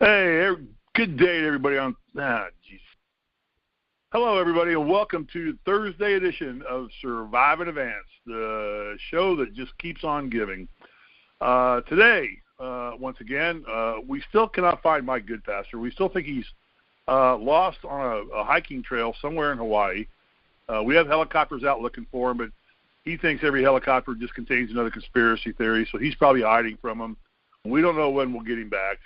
Hey, good day to everybody on. Hello, everybody, and welcome to Thursday edition of Survive and Advance, the show that just keeps on giving. Today, once again, we still cannot find Mike Goodpaster. We still think he's lost on a hiking trail somewhere in Hawaii. We have helicopters out looking for him, but he thinks every helicopter just contains another conspiracy theory, so he's probably hiding from them. We don't know when we'll get him back.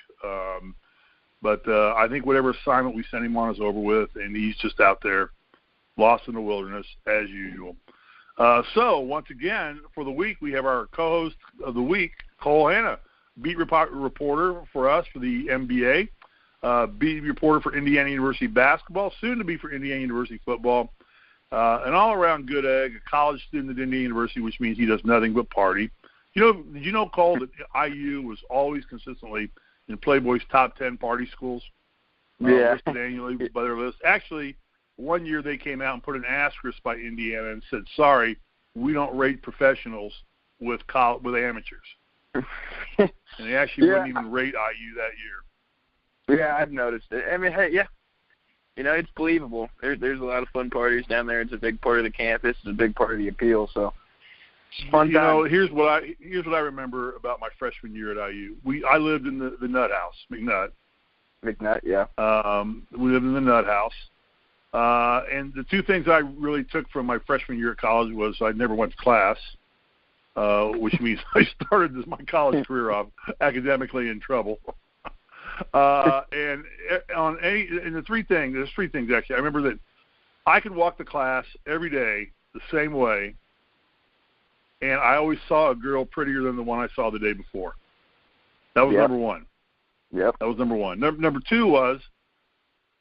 But I think whatever assignment we sent him on is over with, and he's just out there lost in the wilderness as usual. So once again, for the week, we have our co-host of the week, Cole Hanna, beat reporter for us for the NBA, beat reporter for Indiana University basketball, soon to be for Indiana University football, an all-around good egg, a college student at Indiana University, which means he does nothing but party. Did you know, Cole, that IU was always consistently in Playboy's top 10 party schools? Listed annually by their list. Actually, one year they came out and put an asterisk by Indiana and said, sorry, we don't rate professionals with amateurs. And they actually wouldn't even rate IU that year. Yeah, I've noticed it. I mean, hey, yeah. It's believable. There's a lot of fun parties down there. It's a big part of the campus. It's a big part of the appeal, so it's fun time. Here's what I remember about my freshman year at IU. I lived in the Nut House, McNutt. McNutt, yeah. We lived in the Nut House. And the two things I really took from my freshman year at college was I never went to class, which means I started my college career off academically in trouble. And there's three things actually. I remember that I could walk to class every day the same way, and I always saw a girl prettier than the one I saw the day before. That was number one. Yep. That was number one. Number two was,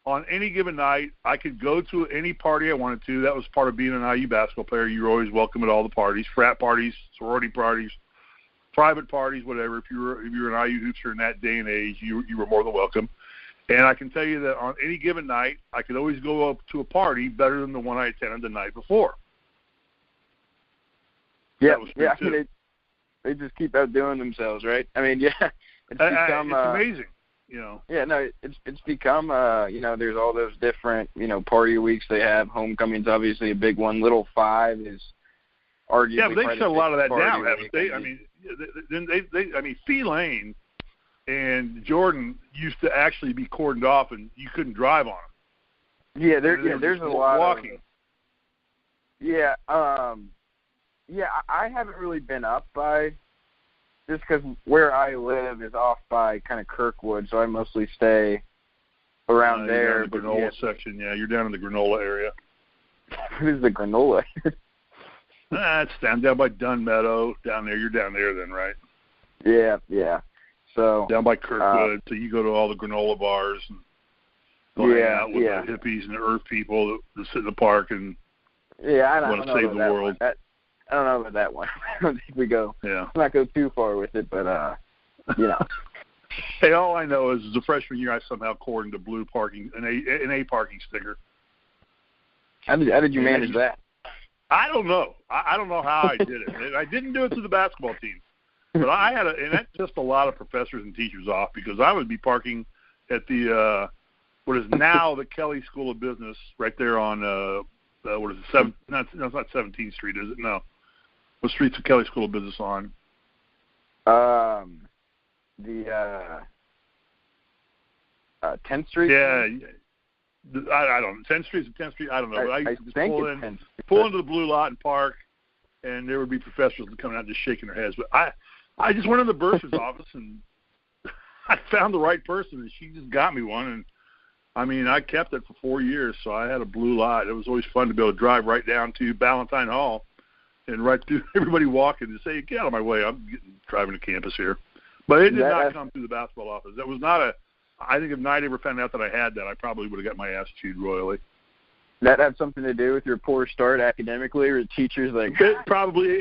on any given night, I could go to any party I wanted to. That was part of being an IU basketball player. You were always welcome at all the parties, frat parties, sorority parties, private parties, whatever. If you were an IU hooper in that day and age, you were more than welcome. And I can tell you that on any given night, I could always go up to a party better than the one I attended the night before. Yeah, they just keep outdoing themselves, right? I mean, yeah, it's become it's amazing, Yeah, no, it's become there's all those different party weeks they have. Homecoming's obviously a big one. Little Five is arguably but they shut a lot of that down, haven't they? I mean, Fee Lane and Jordan used to actually be cordoned off, and you couldn't drive on them. Yeah, there's a lot walking. I haven't really been up by, just because where I live is off by kind of Kirkwood, so I mostly stay around there. In the granola section, you're down in the granola area. What is the granola? It's down by Dunn Meadow. Down there, you're down there then, right? Yeah. So down by Kirkwood, so you go to all the granola bars and hang out with the hippies and the earth people that sit in the park and want to save the world. I don't know about that one. I don't think we go. Yeah. Let's not go too far with it, but Hey, all I know is the freshman year I somehow cordoned a blue parking, an A parking sticker. How did you manage that? I don't know. I don't know how I did it. And I didn't do it to the basketball team. But I had and that pissed a lot of professors and teachers off, because I would be parking at the what is now the Kelly School of Business right there on what is it? It's not 17th Street, is it? No. What street's the Kelly School of Business on? The 10th Street? Yeah. I don't know. 10th Street is 10th Street? I don't know. But I used to just pull into the blue lot and park, and there would be professors coming out just shaking their heads. But I just went in the bursar's office, and I found the right person, and she just got me one. And, I mean, I kept it for 4 years, so I had a blue lot. It was always fun to be able to drive right down to Ballantyne Hall and right through everybody walking and say, get out of my way, I'm driving to campus here. But it did not come through the basketball office. That was not I think if Knight ever found out that I had that, I probably would have got my ass chewed royally. That had something to do with your poor start academically, or teachers like? It probably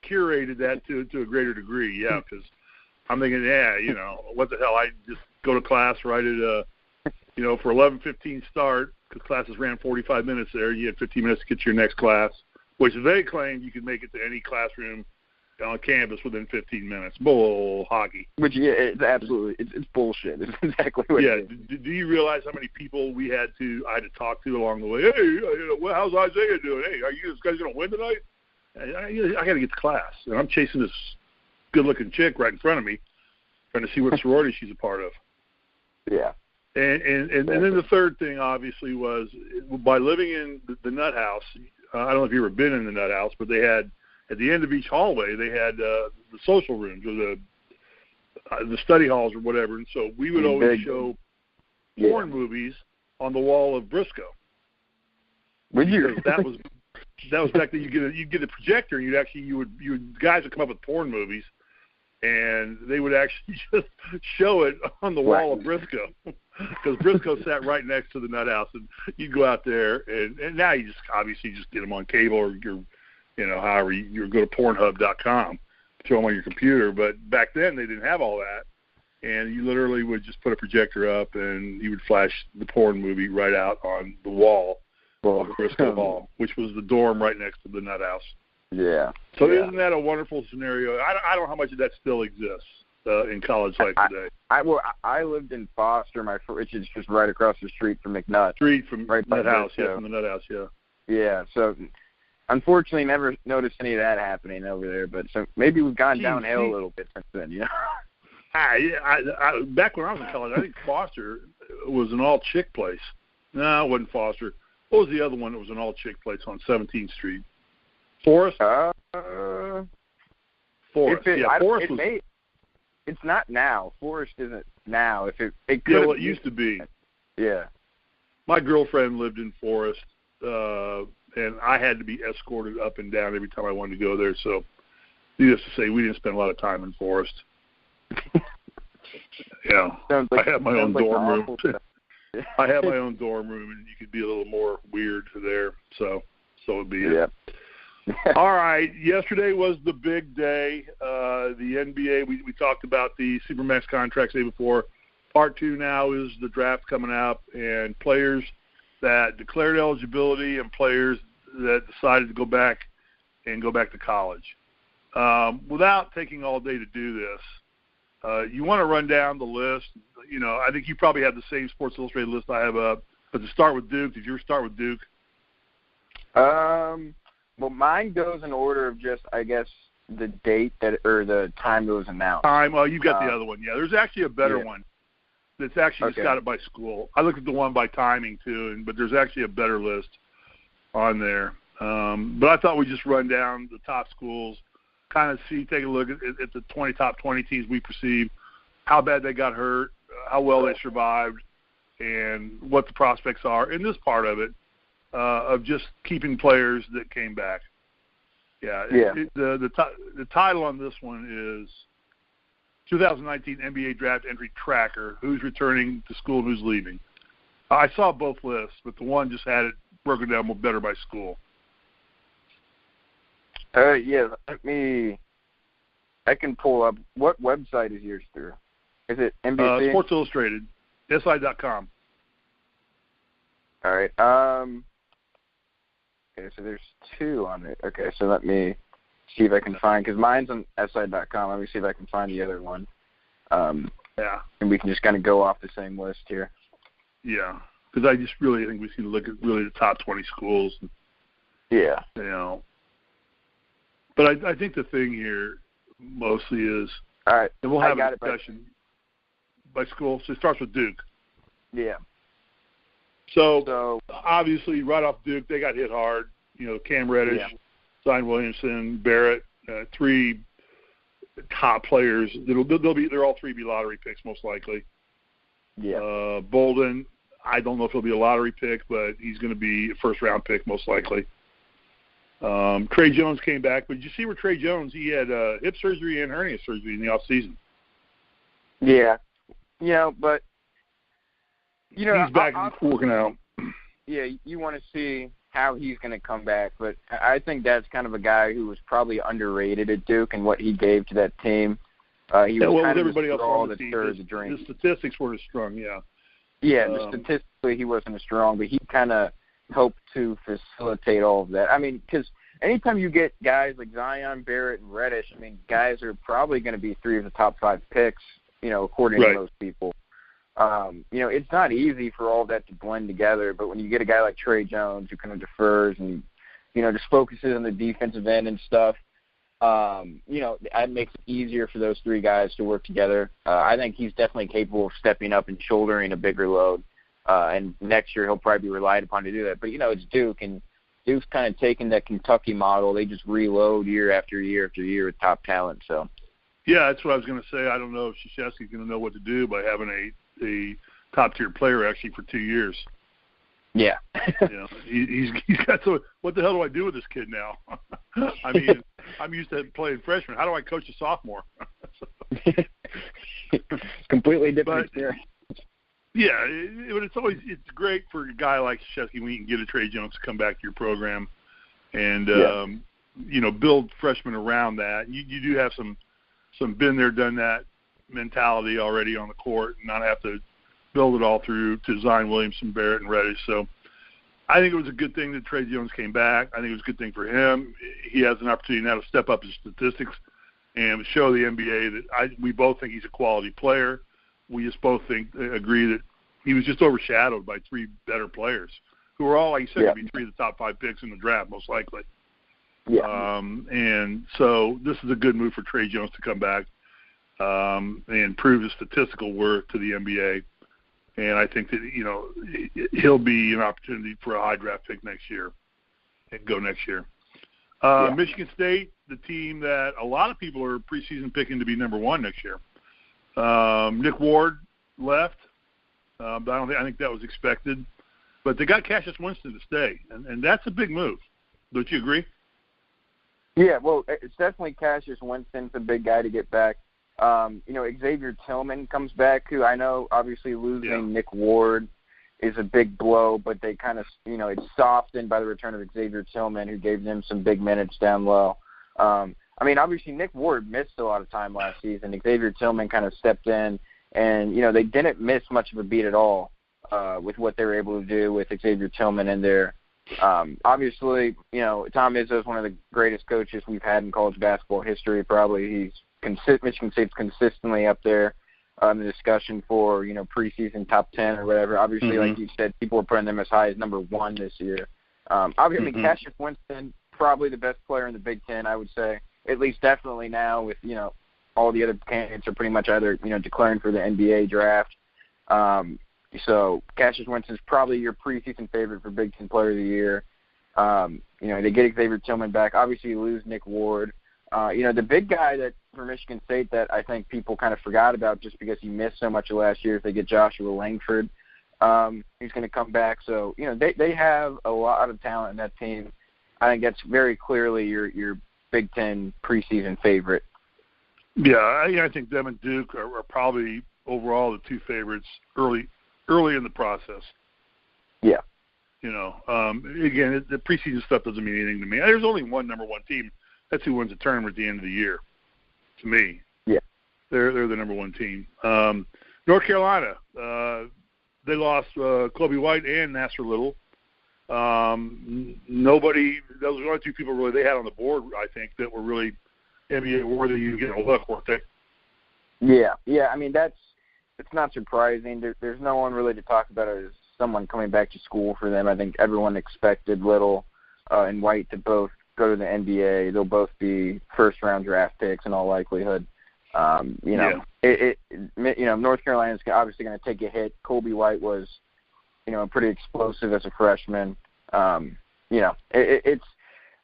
curated that to a greater degree, yeah, because I'm thinking, what the hell, I just go to class right at, for 11:15 start, because classes ran 45 minutes there. You had 15 minutes to get to your next class, which they claimed you could make it to any classroom on campus within 15 minutes. Bull hockey. Which, yeah, it's absolutely, it's bullshit. It's exactly what it is. Do you realize how many people I had to talk to along the way? Hey, how's Isaiah doing? Hey, are you guys going to win tonight? I got to get to class. And I'm chasing this good-looking chick right in front of me, trying to see what sorority she's a part of. Yeah. And then the third thing, obviously, was by living in the Nut House. I don't know if you've ever been in the Nut House, but they had, at the end of each hallway, they had the social rooms or the study halls or whatever. And so we would always show porn movies on the wall of Briscoe. Would you? That was back then. You get a projector, and guys would come up with porn movies, and they would actually just show it on the wall of Briscoe, because Briscoe sat right next to the Nut House, and you'd go out there, and now you just obviously just get them on cable or however you go to Pornhub.com, show them on your computer. But back then they didn't have all that, and you literally would just put a projector up, and you would flash the porn movie right out on the wall of Briscoe Hall, which was the dorm right next to the Nut House. Yeah. So isn't that a wonderful scenario? I don't know how much of that still exists in college life today. I lived in Foster, which is just right across the street from McNutt. From Nut House, from the Nut House, yeah. Yeah, so unfortunately never noticed any of that happening over there, but so maybe we've gone downhill a little bit since then, Back when I was in college, I think Foster was an all-chick place. No, it wasn't Foster. What was the other one that was an all-chick place on 17th Street? Forest? Forest. Forest was... It's not now. Forest isn't now. It could. Yeah, well, it used to be. Yeah. My girlfriend lived in Forest, and I had to be escorted up and down every time I wanted to go there. So, needless to say, we didn't spend a lot of time in Forest. I had my own dorm room. I had my own dorm room, and you could be a little more weird there. So it'd be it. All right. Yesterday was the big day. The NBA, we talked about the Supermax contracts the day before. Part 2 now is the draft coming up, and players that declared eligibility and players that decided to go back to college. Without taking all day to do this, you want to run down the list. I think you probably have the same Sports Illustrated list I have up. But to start with Duke, did you start with Duke? Well, mine goes in order of just, I guess, the date or the time it was announced. You've got the other one. Yeah, there's actually a better one that's actually just got it by school. I looked at the one by timing, too, but there's actually a better list on there. But I thought we'd just run down the top schools, kind of take a look at the top 20 teams we perceive, how bad they got hurt, how well they survived, and what the prospects are in this part of it. Of just keeping players that came back. The title on this one is 2019 NBA Draft Entry Tracker, who's returning to school and who's leaving. I saw both lists, but the one just had it broken down better by school. I can pull up. What website is yours through? Is it NBC? Sports Illustrated, SI.com. All right. Okay, so there's 2 on it. Okay, so let me see if I can find, because mine's on SI.com. Let me see if I can find the other one. And we can just kind of go off the same list here. Yeah, because I just really think we need to look at really the top 20 schools. Yeah. But I think the thing here mostly is, all right, and we'll have a discussion by school. So it starts with Duke. Yeah. So obviously, right off Duke, they got hit hard. Cam Reddish, Zion Williamson, Barrett, 3 top players. They're all 3 be lottery picks most likely. Yeah. Bolden, I don't know if he'll be a lottery pick, but he's going to be a first-round pick most likely. Trey Jones came back, but did you see where Trey Jones? He had hip surgery and hernia surgery in the off season. Yeah. But. He's back and working out. Yeah, you want to see how he's going to come back, but I think that's kind of a guy who was probably underrated at Duke and what he gave to that team. He was kind of everybody else on the team. The statistics weren't as strong, statistically he wasn't as strong, but he kind of helped to facilitate all of that. I mean, because anytime you get guys like Zion, Barrett, and Reddish, I mean, guys are probably going to be 3 of the top 5 picks, according to most people. It's not easy for all that to blend together, but when you get a guy like Trey Jones who kind of defers and, just focuses on the defensive end and stuff, it makes it easier for those 3 guys to work together. I think he's definitely capable of stepping up and shouldering a bigger load. And next year he'll probably be relied upon to do that. But, it's Duke, and Duke's kind of taken that Kentucky model. They just reload year after year after year with top talent. So, yeah, that's what I was going to say. I don't know if Krzyzewski's going to know what to do by having a top-tier player actually for 2 years. Yeah. He's got so. What the hell do I do with this kid now? I mean, I'm used to playing freshman. How do I coach a sophomore? Completely different experience. Yeah, but it's great for a guy like Krzyzewski when you can get a Trey Jones to come back to your program and build freshmen around that. You do have some been there, done that mentality already on the court, and not have to build it all through to Zion Williamson, Barrett, and Reddish. So I think it was a good thing that Trey Jones came back. I think it was a good thing for him. He has an opportunity now to step up his statistics and show the NBA that we both think he's a quality player. We just both agree that he was just overshadowed by 3 better players who are all, like you said, going to be 3 of the top 5 picks in the draft, most likely. Yeah. And so this is a good move for Trey Jones to come back and prove his statistical worth to the NBA. And I think that, he'll be an opportunity for a high draft pick next year and go next year. Michigan State, the team that a lot of people are preseason picking to be number 1 next year. Nick Ward left. I think that was expected. But they got Cassius Winston to stay, and that's a big move. Don't you agree? Yeah, well, it's definitely Cassius Winston's a big guy to get back. Xavier Tillman comes back, who I know obviously losing Nick Ward is a big blow, but they kind of, it's softened by the return of Xavier Tillman, who gave them some big minutes down low. Obviously Nick Ward missed a lot of time last season. Xavier Tillman kind of stepped in, and, they didn't miss much of a beat at all with what they were able to do with Xavier Tillman in there. Obviously, Tom Izzo is one of the greatest coaches we've had in college basketball history. Probably Michigan State's consistently up there in the discussion for, preseason top 10 or whatever. Obviously, like you said, people are putting them as high as number 1 this year. Cassius Winston, probably the best player in the Big Ten, I would say. At least definitely now with, all the other candidates are pretty much either, declaring for the NBA draft. So Cassius Winston is probably your preseason favorite for Big Ten Player of the Year. They get Xavier Tillman back. Obviously, you lose Nick Ward. The big guy that for Michigan State that I think people kind of forgot about just because he missed so much of last year is they get Joshua Langford. He's going to come back. So, they have a lot of talent in that team. I think that's very clearly your Big Ten preseason favorite. Yeah, I think them and Duke are probably overall the 2 favorites early in the process. Yeah. Again, the preseason stuff doesn't mean anything to me. There's only one number 1 team. That's who wins the tournament at the end of the year, to me. Yeah. They're the number 1 team. North Carolina, they lost Kobe White and Nassir Little. Those were the only 2 people really they had on the board, I think, that were really NBA worthy you get a look, weren't they? Yeah. It's not surprising. There's no one really to talk about as someone coming back to school for them. I think everyone expected Little and White to both go to the NBA. They'll both be first-round draft picks in all likelihood. North Carolina's obviously going to take a hit. Kobe White was, pretty explosive as a freshman.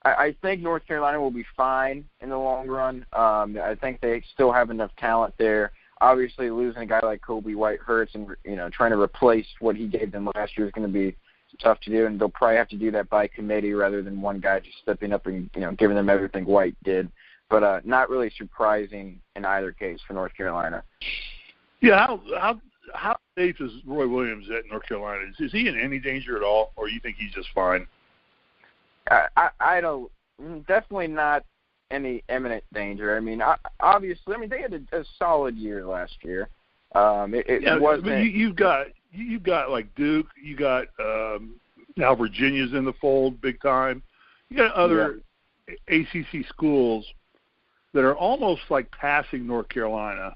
I think North Carolina will be fine in the long run. I think they still have enough talent there. Obviously, losing a guy like Kobe White hurts, and trying to replace what he gave them last year is going to be tough to do, and they'll probably have to do that by committee rather than one guy just stepping up and giving them everything White did. But not really surprising in either case for North Carolina. Yeah, how safe is Roy Williams at North Carolina? Is he in any danger at all, or you think he's just fine? I don't. Definitely not any imminent danger. Obviously, they had a solid year last year. It wasn't. But you've got like Duke. You got now Virginia's in the fold big time. You got other ACC schools that are almost like passing North Carolina.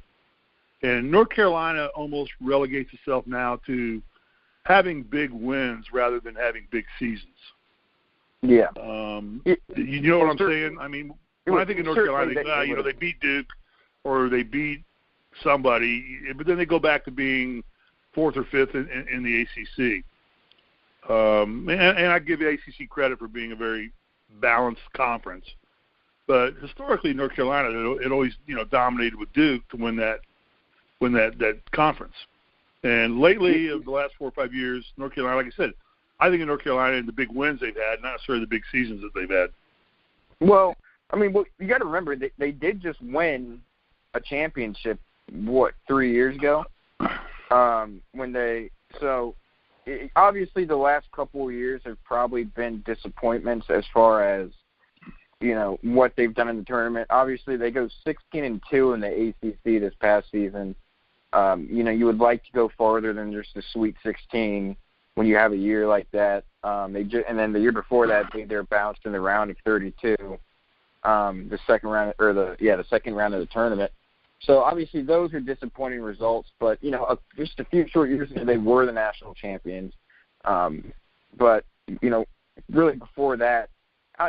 And North Carolina almost relegates itself now to having big wins rather than having big seasons. Yeah. You know what I'm saying? I mean, when I think of North Carolina, they beat Duke or they beat somebody, but then they go back to being fourth or fifth in the ACC. And I give the ACC credit for being a very balanced conference. But historically, North Carolina, it always dominated with Duke to win that conference. And lately, of the last 4 or 5 years, North Carolina, like I said, I think in North Carolina and the big wins they've had, not necessarily the big seasons that they've had. Well, I mean, you got to remember they did just win a championship 3 years ago. Obviously the last couple of years have probably been disappointments as far as what they've done in the tournament. Obviously they go 16-2 in the ACC this past season. You would like to go farther than just the Sweet 16 when you have a year like that. And then the year before that they're bounced in the round of 32, the second round of the tournament. So obviously those are disappointing results, but just a few short years ago they were the national champions. But really before that,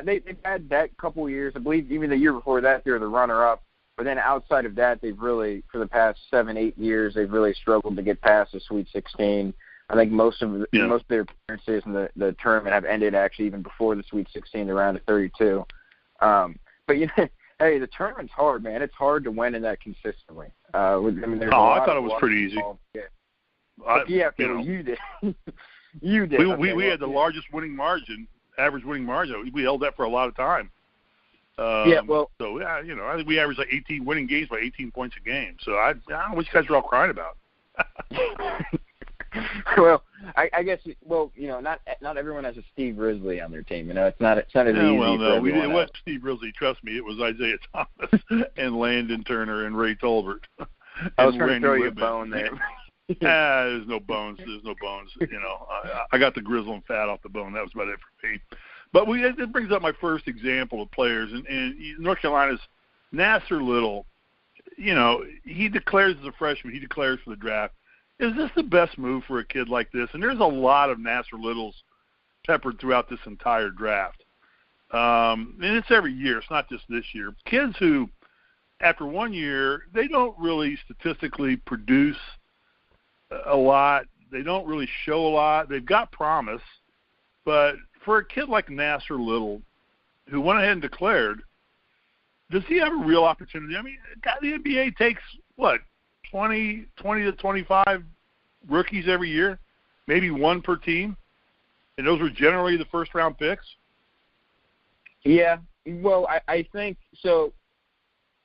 they've had that couple of years. I believe even the year before that they were the runner-up. But then outside of that, they've really, for the past 7-8 years, they've really struggled to get past the Sweet 16. I think most of their appearances in the tournament have ended actually even before the Sweet 16, the round of 32. But hey, the tournament's hard, man. It's hard to win in that consistently. I thought it was pretty easy. You did. You did. We had the largest average winning margin. We held that for a lot of time. I think we averaged like 18 winning games by 18 points a game. So I don't know what you guys are all crying about. Well, I guess not everyone has a Steve Risley on their team. It's not as easy. No, it wasn't Steve Risley. Trust me, it was Isaiah Thomas and Landon Turner and Ray Tolbert. I was trying to throw you a bone there. There's no bones. I got the grizzle and fat off the bone. That was about it for me. But it brings up my first example of players, and North Carolina's Nassir Little. He declares as a freshman. He declares for the draft. Is this the best move for a kid like this? And there's a lot of Nassir Littles peppered throughout this entire draft. And it's every year. It's not just this year. Kids who, after 1 year, they don't really statistically produce a lot. They don't really show a lot. They've got promise. But for a kid like Nassir Little, who went ahead and declared, does he have a real opportunity? I mean, the NBA takes, 20 to 25 rookies every year, maybe one per team, and those were generally the first-round picks? Yeah, well, I think so.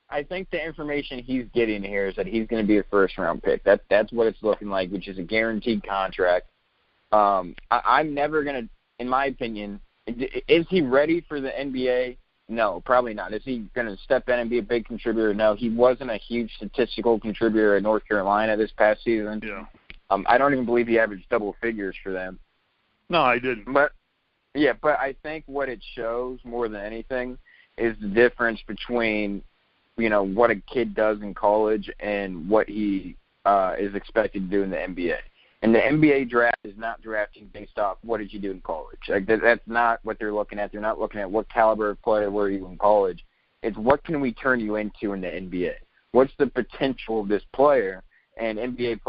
I think the information he's getting here is that he's going to be a first-round pick. That's what it's looking like, which is a guaranteed contract. I'm never going to, in my opinion, is he ready for the NBA? No, probably not. Is he going to step in and be a big contributor? No, he wasn't a huge statistical contributor at North Carolina this past season. Yeah. I don't even believe he averaged double figures for them. No, I didn't. But I think what it shows more than anything is the difference between, what a kid does in college and what he is expected to do in the NBA. And the NBA draft is not drafting based off what did you do in college. Like that's not what they're looking at. They're not looking at what caliber of player were you in college. It's what can we turn you into in the NBA. What's the potential of this player? And NBA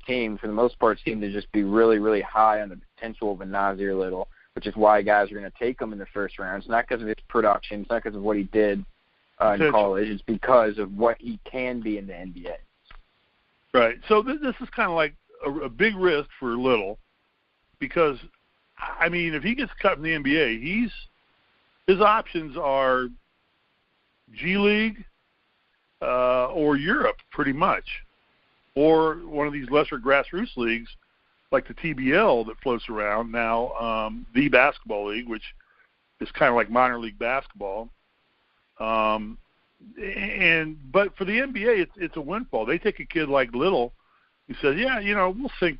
teams, for the most part, seem to just be really, really high on the potential of a Nassir Little, which is why guys are going to take him in the first round. It's not because of his production. It's not because of what he did in college. It's because of what he can be in the NBA. Right. So this is kind of like a big risk for Little because, I mean, if he gets cut in the NBA, his options are G League or Europe pretty much, or one of these lesser grassroots leagues like the TBL that floats around now, the basketball league, which is kind of like minor league basketball. But for the NBA, it's a windfall. They take a kid like Little who says, we'll sink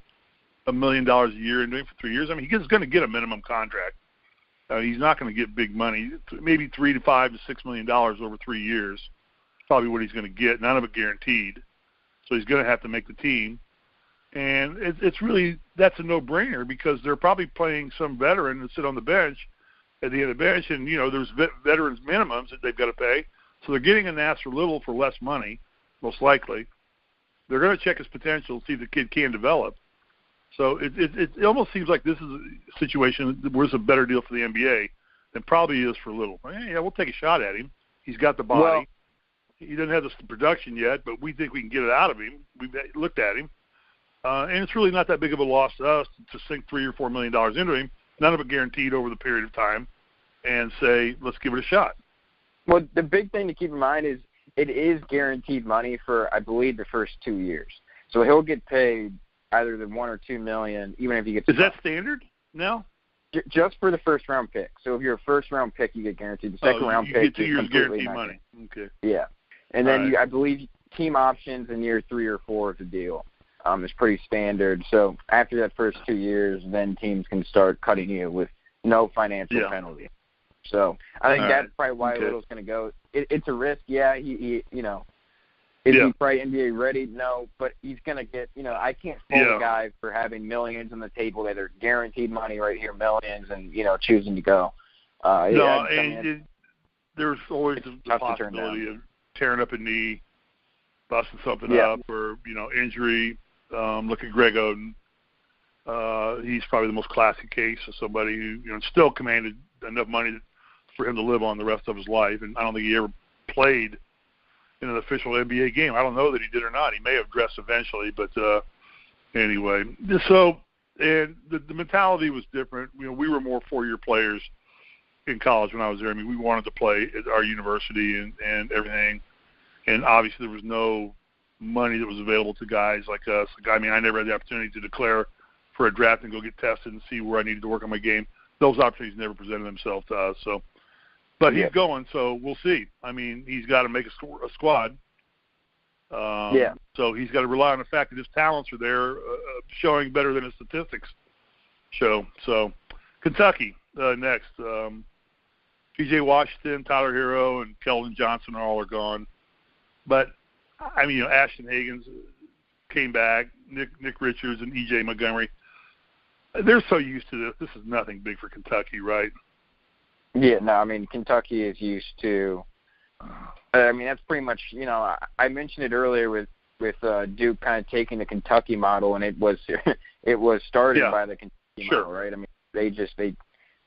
$1 million a year into it for 3 years. I mean, he's going to get a minimum contract. He's not going to get big money, maybe $3 to $5 to $6 million over 3 years. Probably what he's going to get, none of it guaranteed. So he's going to have to make the team. And it's really, that's a no-brainer because they're probably playing some veteran to sit on the bench at the end of the bench. And, there's veterans minimums that they've got to pay. So they're getting a Nassir Little for less money, most likely. They're going to check his potential, see if the kid can develop. So it almost seems like this is a situation where it's a better deal for the NBA than probably is for Little. Yeah, we'll take a shot at him. He's got the body. Well, he doesn't have the production yet, but we think we can get it out of him. We've looked at him. And it's really not that big of a loss to us to sink $3 or $4 million into him, none of it guaranteed over the period of time, and say, let's give it a shot. Well, the big thing to keep in mind is it is guaranteed money for, I believe, the first 2 years. So he'll get paid either the $1 or $2 million, even if he gets. Is that standard now? Just for the first round pick. So if you're a first round pick, you get guaranteed. The second round pick, you get 2 years guaranteed money. Okay. Yeah, and then I believe team options in year 3 or 4 of the deal is pretty standard. So after that first 2 years, then teams can start cutting you with no financial penalty. So I think that's probably why Little's going to go. It's a risk. Yeah, he is he probably NBA ready? No, but he's going to get, I can't fault a guy for having millions on the table that are guaranteed money right here, millions, and, choosing to go. There's always the possibility of tearing up a knee, busting something up, or, injury. Look at Greg Oden. He's probably the most classic case of somebody who, still commanded enough money for him to live on the rest of his life, and I don't think he ever played in an official NBA game. I don't know that he did or not. He may have dressed eventually, but anyway. So, and the mentality was different. We were more 4-year players in college when I was there. I mean, we wanted to play at our university and everything, and obviously there was no money that was available to guys like us. I mean, I never had the opportunity to declare for a draft and go get tested and see where I needed to work on my game. Those opportunities never presented themselves to us. So, but he's going, so we'll see. I mean, he's got to make a squad. So he's got to rely on the fact that his talents are there, showing better than his statistics show. So, Kentucky next. P.J. Washington, Tyler Hero, and Keldon Johnson all are gone. But, I mean, Ashton Hagans came back, Nick Richards, and E.J. Montgomery. They're so used to this. This is nothing big for Kentucky, right? Yeah, no, I mean, Kentucky is used to I mean, that's pretty much, I mentioned it earlier with Duke kind of taking the Kentucky model, and it was started by the Kentucky model, right? I mean, they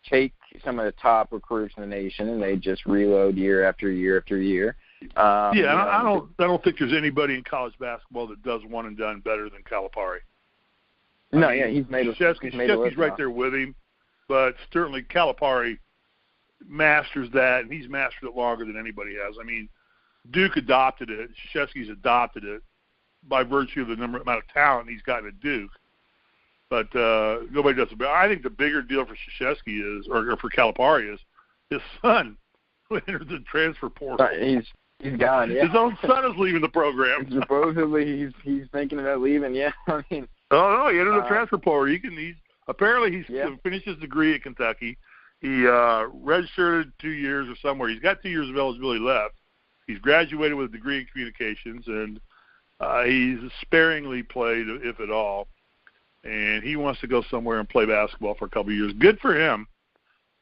take some of the top recruits in the nation, and they just reload year after year after year. I don't think there's anybody in college basketball that does one and done better than Calipari. He's made a list right there with him, but certainly Calipari masters that, and he's mastered it longer than anybody has. I mean, Duke adopted it. Krzyzewski's adopted it by virtue of the amount of talent he's gotten at Duke. But nobody does it. But I think the bigger deal for Krzyzewski is, or for Calipari, is his son who entered the transfer portal. He's gone. Yeah. His own son is leaving the program. Supposedly he's thinking about leaving. Yeah, I mean. Oh no, he entered the transfer portal. He's finished his degree at Kentucky. He redshirted 2 years or somewhere. He's got 2 years of eligibility left. He's graduated with a degree in communications, and he's sparingly played, if at all. And he wants to go somewhere and play basketball for a couple of years. Good for him,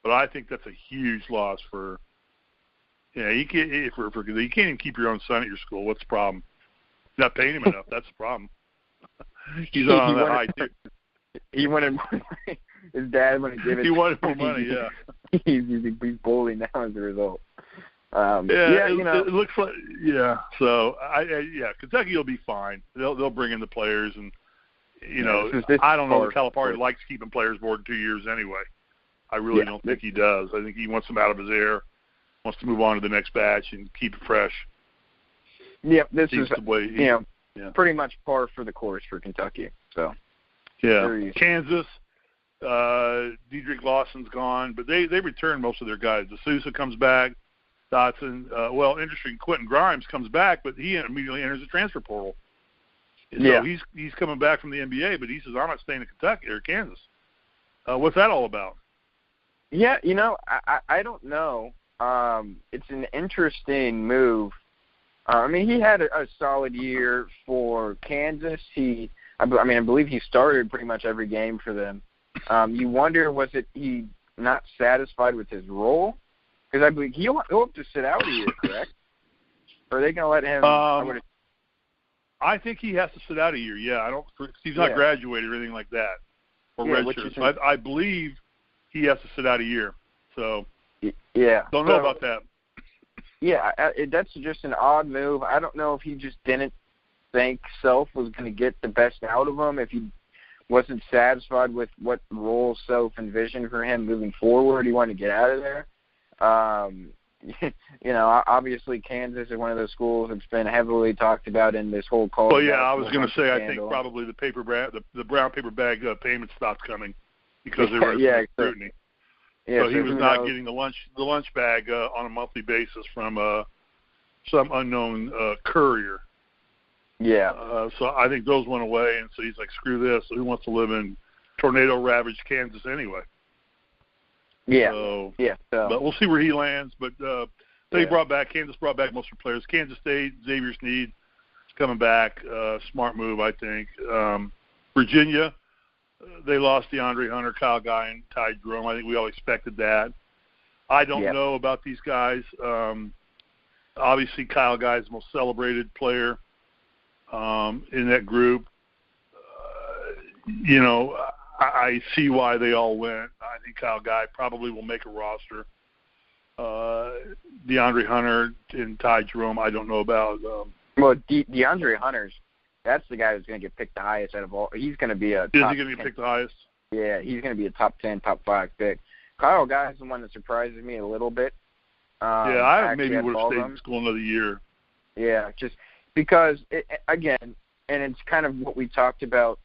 but I think that's a huge loss for. Yeah, you can't even keep your own son at your school. What's the problem? You're not paying him enough. That's the problem. He's on that high too. He wanted his dad wouldn't give it. He wanted more money. Yeah. he's bullied now as a result. It looks like So Kentucky will be fine. They'll bring in the players, and I don't know if Calipari likes keeping players more than 2 years anyway. I really don't think he does. I think he wants them out of his hair, wants to move on to the next batch and keep it fresh. Yeah, this is the way. Pretty much par for the course for Kentucky. So Kansas. Dedrick Lawson's gone, but they returned most of their guys. D'Souza comes back. Dotson. Interesting. Quentin Grimes comes back, but he immediately enters the transfer portal. So he's coming back from the NBA, but he says, I'm not staying in Kentucky or Kansas. What's that all about? Yeah, I don't know. It's an interesting move. I mean, he had a solid year for Kansas. I believe he started pretty much every game for them. You wonder, was it he not satisfied with his role? Because I believe he'll have to sit out a year, correct? Or are they going to let him? I think he has to sit out a year. Yeah, he's not graduated or anything like that, or redshirt. So I believe he has to sit out a year. So don't know about that. Yeah, that's just an odd move. I don't know if he just didn't think Self was going to get the best out of him, if he wasn't satisfied with what role Self envisioned for him moving forward. He wanted to get out of there. Obviously Kansas is one of those schools that's been heavily talked about in this whole call. Well, yeah, I was going to say, I think probably the brown paper bag payment stopped coming because they were scrutiny. So he was not getting the lunch bag on a monthly basis from some unknown courier. Yeah. So I think those went away, and so he's like, screw this. So who wants to live in tornado-ravaged Kansas anyway? Yeah. So, yeah. So. But we'll see where he lands. But Kansas brought back most of their players. Kansas State, Xavier Sneed is coming back. Smart move, I think. Virginia, they lost DeAndre Hunter, Kyle Guy, and Ty Jerome. I think we all expected that. I don't know about these guys. Obviously, Kyle Guy is the most celebrated player in that group. I see why they all went. I think Kyle Guy probably will make a roster. DeAndre Hunter and Ty Jerome, I don't know about. DeAndre Hunter's, that's the guy who's going to get picked the highest out of all. He's going to be a. Is he going to get picked the highest? Yeah, he's going to be a top 10, top 5 pick. Kyle Guy is the one that surprises me a little bit. I maybe would have stayed in school another year. Yeah, just because, again, and it's kind of what we talked about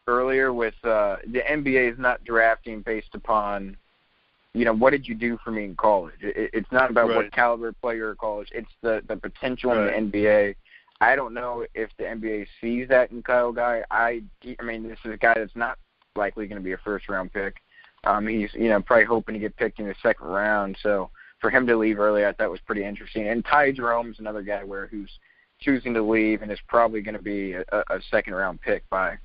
earlier with the NBA is not drafting based upon, what did you do for me in college? It's not about what caliber player in college. It's the potential in the NBA. I don't know if the NBA sees that in Kyle Guy. I mean, this is a guy that's not likely going to be a first-round pick. He's, probably hoping to get picked in the second round. So for him to leave early, I thought was pretty interesting. And Ty Jerome's another guy who's choosing to leave and is probably going to be a second-round pick by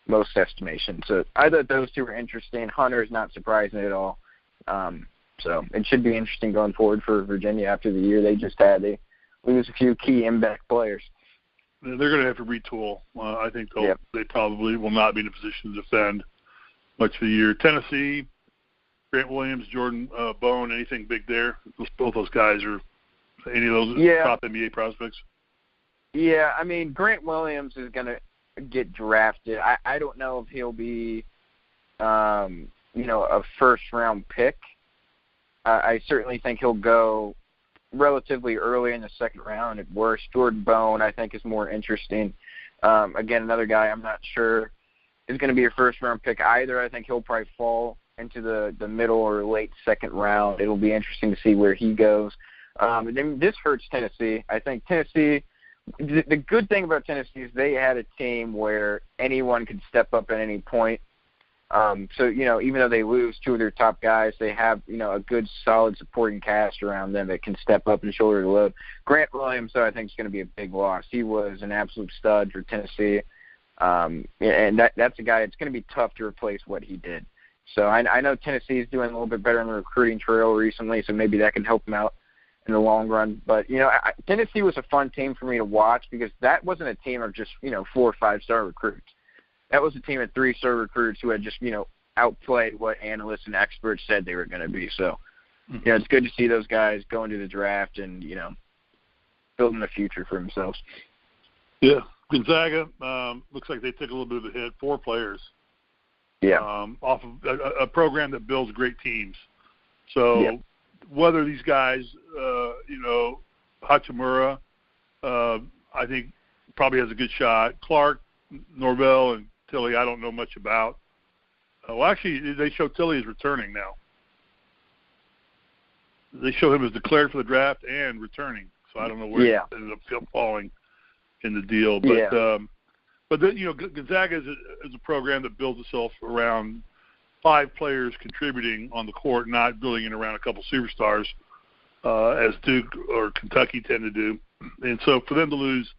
most estimations. So I thought those two were interesting. Hunter's not surprising at all. So it should be interesting going forward for Virginia after the year they just had. They lose a few key impact players. They're going to have to retool. I think they probably will not be in a position to defend much for the year. Tennessee, Grant Williams, Jordan Bone, anything big there? Both those guys are any of those top NBA prospects? Yeah, I mean, Grant Williams is going to get drafted. I don't know if he'll be, a first-round pick. I certainly think he'll go relatively early in the second round at worst. Jordan Bone, I think, is more interesting. Again, another guy I'm not sure is going to be a first-round pick either. I think he'll probably fall into the middle or late second round. It'll be interesting to see where he goes. And then this hurts Tennessee. I think Tennessee, the good thing about Tennessee is they had a team where anyone could step up at any point. So, even though they lose two of their top guys, they have, a good, solid supporting cast around them that can step up and shoulder the load. Grant Williams, though, I think is going to be a big loss. He was an absolute stud for Tennessee. And that's a guy it's going to be tough to replace what he did. So I know Tennessee is doing a little bit better on the recruiting trail recently, so maybe that can help them out in the long run. But, Tennessee was a fun team for me to watch because that wasn't a team of just, 4 or 5-star recruits. That was a team of 3-star recruits who had just, outplayed what analysts and experts said they were going to be. So, it's good to see those guys go into the draft and, building a future for themselves. Yeah. Gonzaga, looks like they took a little bit of a hit. 4 players. Yeah. Off of a program that builds great teams. So whether these guys, Hachimura, I think probably has a good shot. Clark, Norvell, and Tilly, I don't know much about. Actually, they show Tilly is returning now. They show him as declared for the draft and returning. So I don't know where he ended up falling in the deal. But Gonzaga is a program that builds itself around 5 players contributing on the court, not building it around a couple superstars, as Duke or Kentucky tend to do. And so for them to lose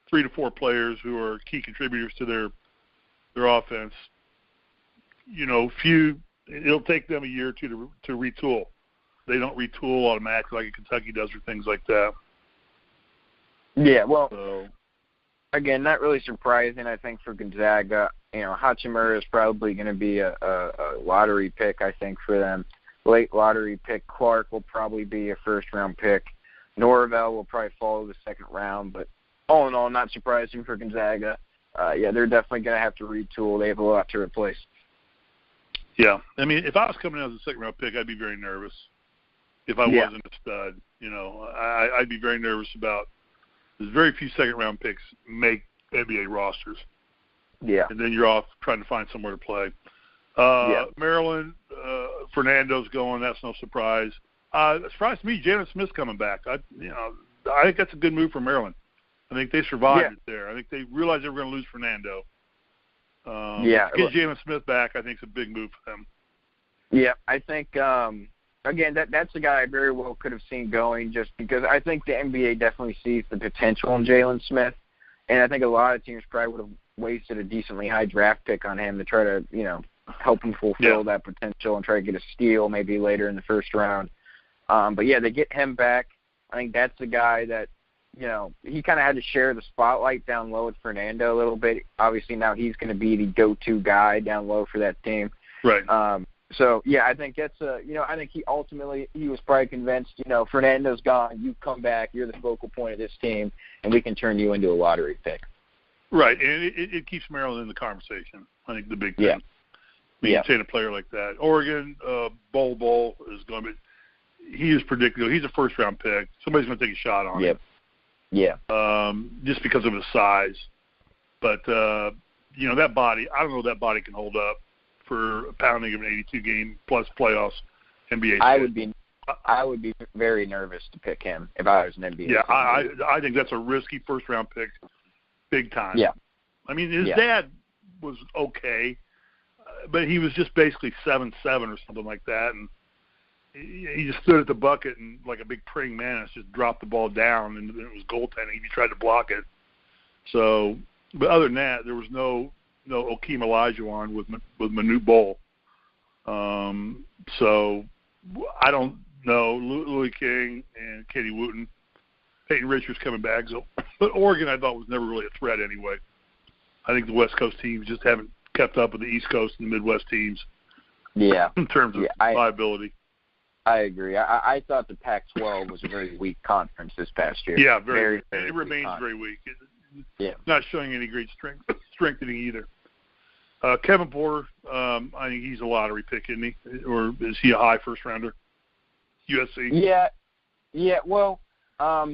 3 to 4 players who are key contributors to their offense, it'll take them a year or two to retool. They don't retool automatically like Kentucky does or things like that. Yeah, well, again, not really surprising, I think, for Gonzaga. Hachimura is probably going to be a lottery pick, I think, for them. Late lottery pick. Clark will probably be a first-round pick. Norvell will probably follow the second round. But all in all, not surprising for Gonzaga. They're definitely going to have to retool. They have a lot to replace. Yeah. I mean, if I was coming out as a second-round pick, I'd be very nervous. If I wasn't a stud, I'd be very nervous about – there's very few second-round picks make NBA rosters. Yeah. And then you're off trying to find somewhere to play. Maryland, Fernando's going. That's no surprise. It surprised me, Jalen Smith's coming back. I think that's a good move for Maryland. I think they survived it there. I think they realized they were going to lose Fernando. To get Jalen Smith back, I think, is a big move for them. Yeah, I think, again, that's the guy I very well could have seen going just because I think the NBA definitely sees the potential in Jalen Smith. And I think a lot of teams probably would have wasted a decently high draft pick on him to try to, help him fulfill that potential and try to get a steal maybe later in the first round. They get him back. I think that's the guy that, he kind of had to share the spotlight down low with Fernando a little bit. Obviously now he's going to be the go-to guy down low for that team. Right. I think that's I think he was probably convinced, Fernando's gone, you come back, you're the focal point of this team, and we can turn you into a lottery pick. Right, and it keeps Maryland in the conversation. I think the big thing. Maintain a player like that. Oregon, Bol is going to be. He is predictable. He's a first-round pick. Somebody's going to take a shot on him. Yeah. Just because of his size, but that body. I don't know if that body can hold up for a pounding of an 82-game plus playoffs NBA. I would be very nervous to pick him if I was an NBA. Yeah, I think that's a risky first-round pick, big time. Yeah. I mean, his dad was okay, but he was just basically 7'7" or something like that, and he just stood at the bucket and like a big praying mantis just dropped the ball down, and it was goaltending. He tried to block it. So, but other than that, there was no Akeem Olajuwon with Manute Bol. So I don't know. Louis King and Katie Wooten, Peyton Richards coming back. So, but Oregon I thought was never really a threat anyway. I think the West Coast teams just haven't kept up with the East Coast and the Midwest teams. Yeah. In terms of liability. I agree. I thought the Pac-12 was a very weak conference this past year. Yeah, very it remains very weak. Yeah. Not showing any great strengthening either. Kevin Porter, I think he's a lottery pick, isn't he? Or is he a high first rounder? USC. Yeah. Well,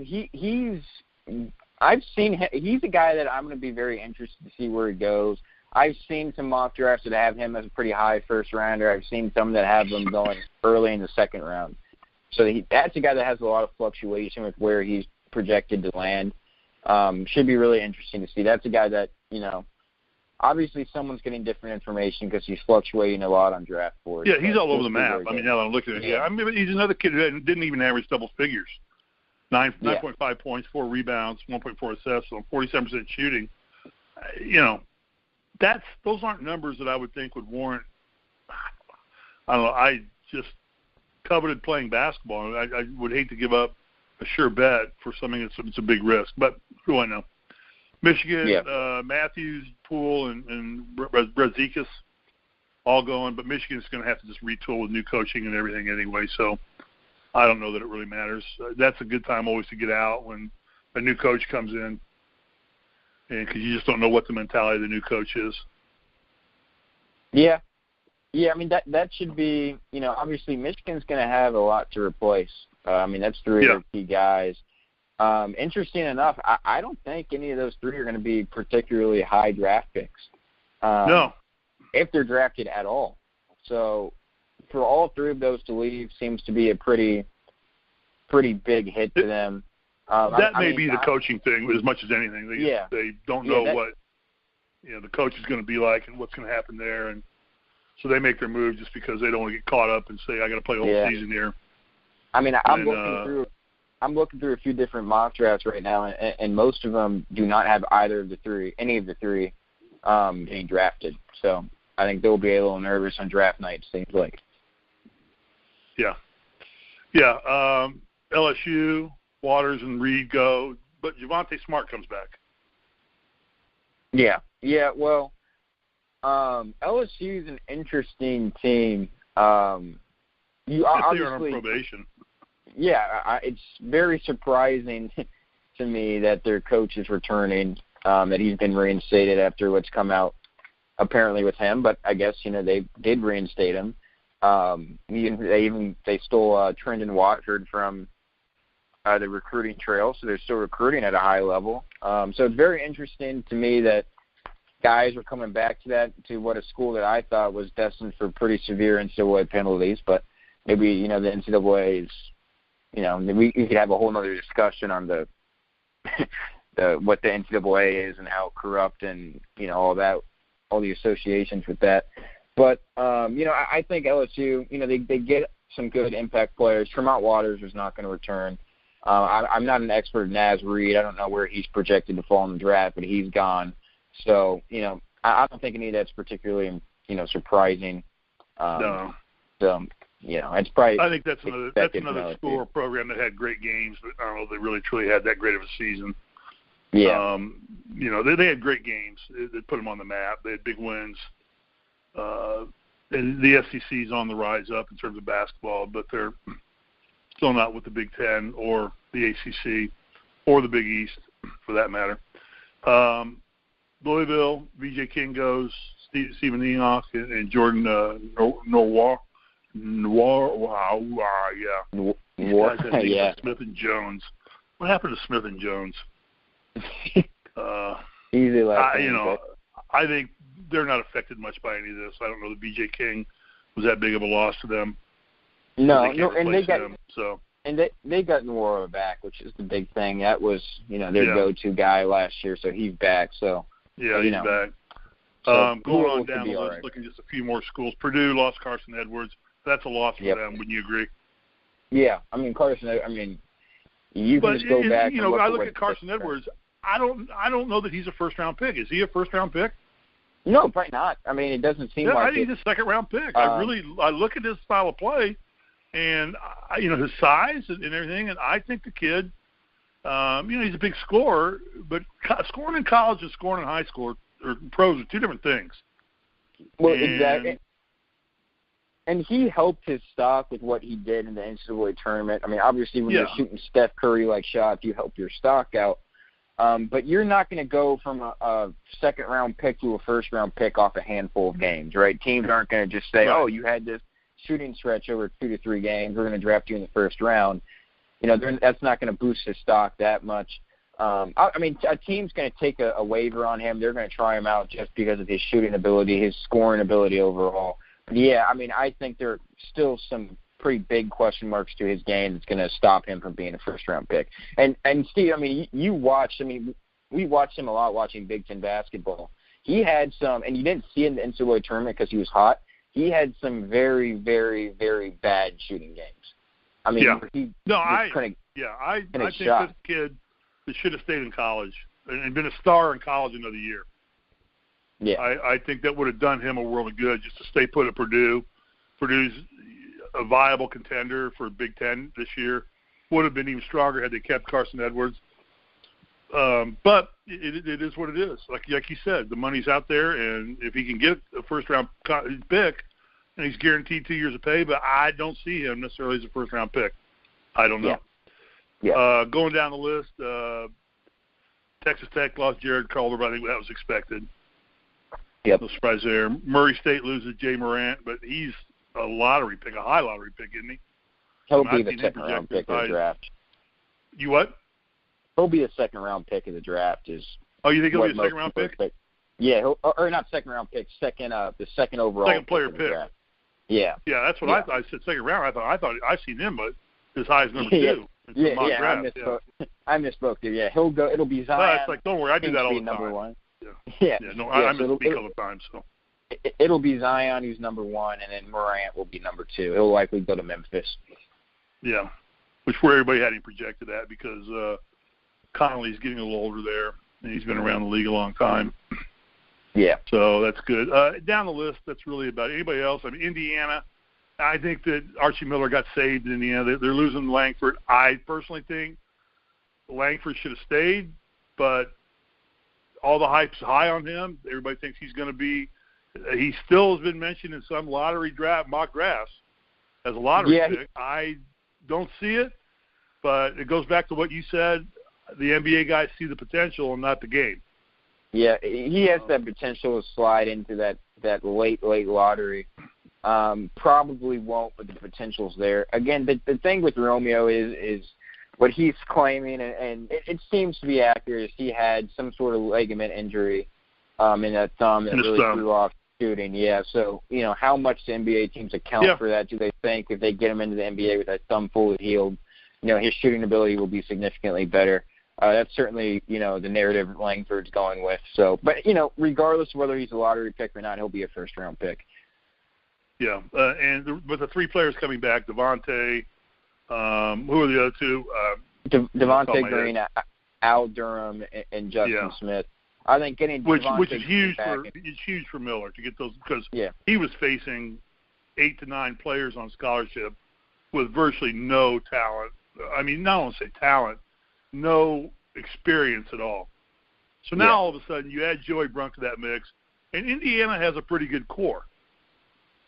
he's a guy that I'm going to be very interested to see where he goes. I've seen some mock drafts that have him as a pretty high first rounder. I've seen some that have him going early in the second round. So that's a guy that has a lot of fluctuation with where he's projected to land. Should be really interesting to see. That's a guy that, obviously someone's getting different information because he's fluctuating a lot on draft boards. Yeah, he's all over the map. I mean, now that I'm looking at it, I mean, he's another kid who didn't even average double figures. 9.5 points, 4 rebounds, 1.4 assists, on 47% shooting. Those aren't numbers that I would think would warrant. I don't know. I just coveted playing basketball. I would hate to give up a sure bet for something that's a big risk. But who do I know? Michigan, Matthews, Poole, and Brazikis all going. But Michigan's going to have to just retool with new coaching and everything anyway. So I don't know that it really matters. That's a good time always to get out when a new coach comes in. And because you just don't know what the mentality of the new coach is. Yeah. I mean, that should be, obviously Michigan's going to have a lot to replace. That's 3 of their key guys. Interesting enough, I don't think any of those 3 are going to be particularly high draft picks. No. If they're drafted at all. So for all 3 of those to leave seems to be a pretty big hit to them. That may be the coaching thing as much as anything. They don't know what the coach is going to be like and what's going to happen there, and So they make their move just because they don't want to get caught up and say, I got to play a whole season here. I mean, I'm looking through a few different mock drafts right now, and most of them do not have any of the three being drafted. So I think they'll be a little nervous on draft night, seems like. Yeah. LSU, Waters and Reed go, but Javonte Smart comes back. Yeah. Well, LSU is an interesting team. You obviously they're on probation. Yeah, it's very surprising to me that their coach is returning, that he's been reinstated after what's come out apparently with him. But I guess they did reinstate him. They stole Trendon Watford from the recruiting trail, so they're still recruiting at a high level. So it's very interesting to me that guys are coming back to what a school that I thought was destined for pretty severe NCAA penalties. But maybe the NCAA is, we could have a whole other discussion on the what the NCAA is and how corrupt and all the associations with that. But I think LSU, they get some good impact players. Tremont Waters is not going to return. I'm not an expert in Naz Reid. I don't know where he's projected to fall in the draft, but he's gone. So, I don't think any of that's particularly, surprising. No. So, it's probably. I think that's another school or program that had great games, but I don't know if they really truly had that great of a season. Yeah. They had great games. They put them on the map. They had big wins. And the SEC's on the rise up in terms of basketball, but they're still not with the Big Ten or the ACC or the Big East, for that matter. Louisville, VJ King goes, Stephen Enoch, and Jordan Noir. Wow, yeah. Yeah. Smith and Jones. What happened to Smith and Jones? Easy last I think they're not affected much by any of this. I don't know that B.J. King was that big of a loss to them. No, and they got him, so. And they got Nwora back, which is the big thing. That was their go-to guy last year, so he's back. So yeah, he's back. So going on down the list, looking at just a few more schools. Purdue lost Carson Edwards. That's a loss for them. Wouldn't you agree? Yeah, I mean Carson. You can just go back. I look at Carson Edwards. I don't know that he's a first-round pick. Is he a first-round pick? No, probably not. I mean, it doesn't seem like I think he's a second-round pick. I look at his style of play, and his size and everything, and I think the kid, he's a big scorer, but scoring in college and scoring in high school or pros are two different things. Well, exactly. And he helped his stock with what he did in the NCAA tournament. I mean, obviously, when you're shooting Steph Curry-like shots, you help your stock out. But you're not going to go from a second-round pick to a first-round pick off a handful of games, right? Teams aren't going to just say, oh, you had this shooting stretch over 2 to 3 games. We're going to draft you in the first round. That's not going to boost his stock that much. A team's going to take a waiver on him. They're going to try him out just because of his shooting ability, his scoring ability overall. But I think there are still some pretty big question marks to his game that's going to stop him from being a first-round pick. And Steve, we watched him a lot watching Big Ten basketball. He had some, and you didn't see it in the NCAA tournament because he was hot, he had some very, very, very bad shooting games. I think this kid should have stayed in college and been a star in college another year. Yeah, I think that would have done him a world of good just to stay put at Purdue. Purdue's a viable contender for Big Ten this year. Would have been even stronger had they kept Carson Edwards. But it is what it is. Like you said, the money's out there, and if he can get a first-round pick, and he's guaranteed 2 years of pay, but I don't see him necessarily as a first-round pick. I don't know. Yeah. Going down the list, Texas Tech lost Jared Calder, but I think that was expected. Yep. No surprise there. Murray State loses Jay Morant, but he's a high lottery pick, isn't he? He'll be the second-round pick of the draft. You what? He'll be a second-round pick of the draft. Oh, you think he'll be a second-round pick? Yeah, or not second-round pick, the second overall. Second player pick. Yeah. Yeah, that's what I thought. I said second round. I thought I've seen him, but as high as number 2. I misspoke. Yeah, he'll go. It'll be Zion. It's like, don't worry, I do that all the time. Number 1. I misspeak all the time. So. it'll be Zion who's number one, and then Morant will be number two. It'll likely go to Memphis. Yeah, which where everybody had him projected at because Conley's getting a little older there, and he's been around the league a long time. Yeah. So that's good. Down the list, that's really about anybody else. I mean, Indiana, I think that Archie Miller got saved in Indiana. They're losing Langford. I personally think Langford should have stayed, but all the hype's high on him. Everybody thinks he's going to be – he still has been mentioned in some lottery draft, mock drafts, as a lottery pick. I don't see it, but it goes back to what you said. The NBA guys see the potential and not the game. Yeah, he has that potential to slide into that late lottery. Probably won't, but the potential's there. Again, the thing with Romeo is what he's claiming, and it seems to be accurate, is he had some sort of ligament injury in that thumb that really threw off shooting. Yeah, so, how much the NBA teams account for that? Do they think if they get him into the NBA with that thumb fully healed, his shooting ability will be significantly better? That's certainly, the narrative Langford's going with. So, but, regardless of whether he's a lottery pick or not, he'll be a first-round pick. Yeah, and with the three players coming back, Devontae, who are the other two? Devontae Green, Al Durham, and Justin Smith. I think getting which is huge for Miller to get those because he was facing 8 to 9 players on scholarship with virtually no talent. I mean, not only say talent, no experience at all. So now all of a sudden you add Joey Brunk to that mix, and Indiana has a pretty good core.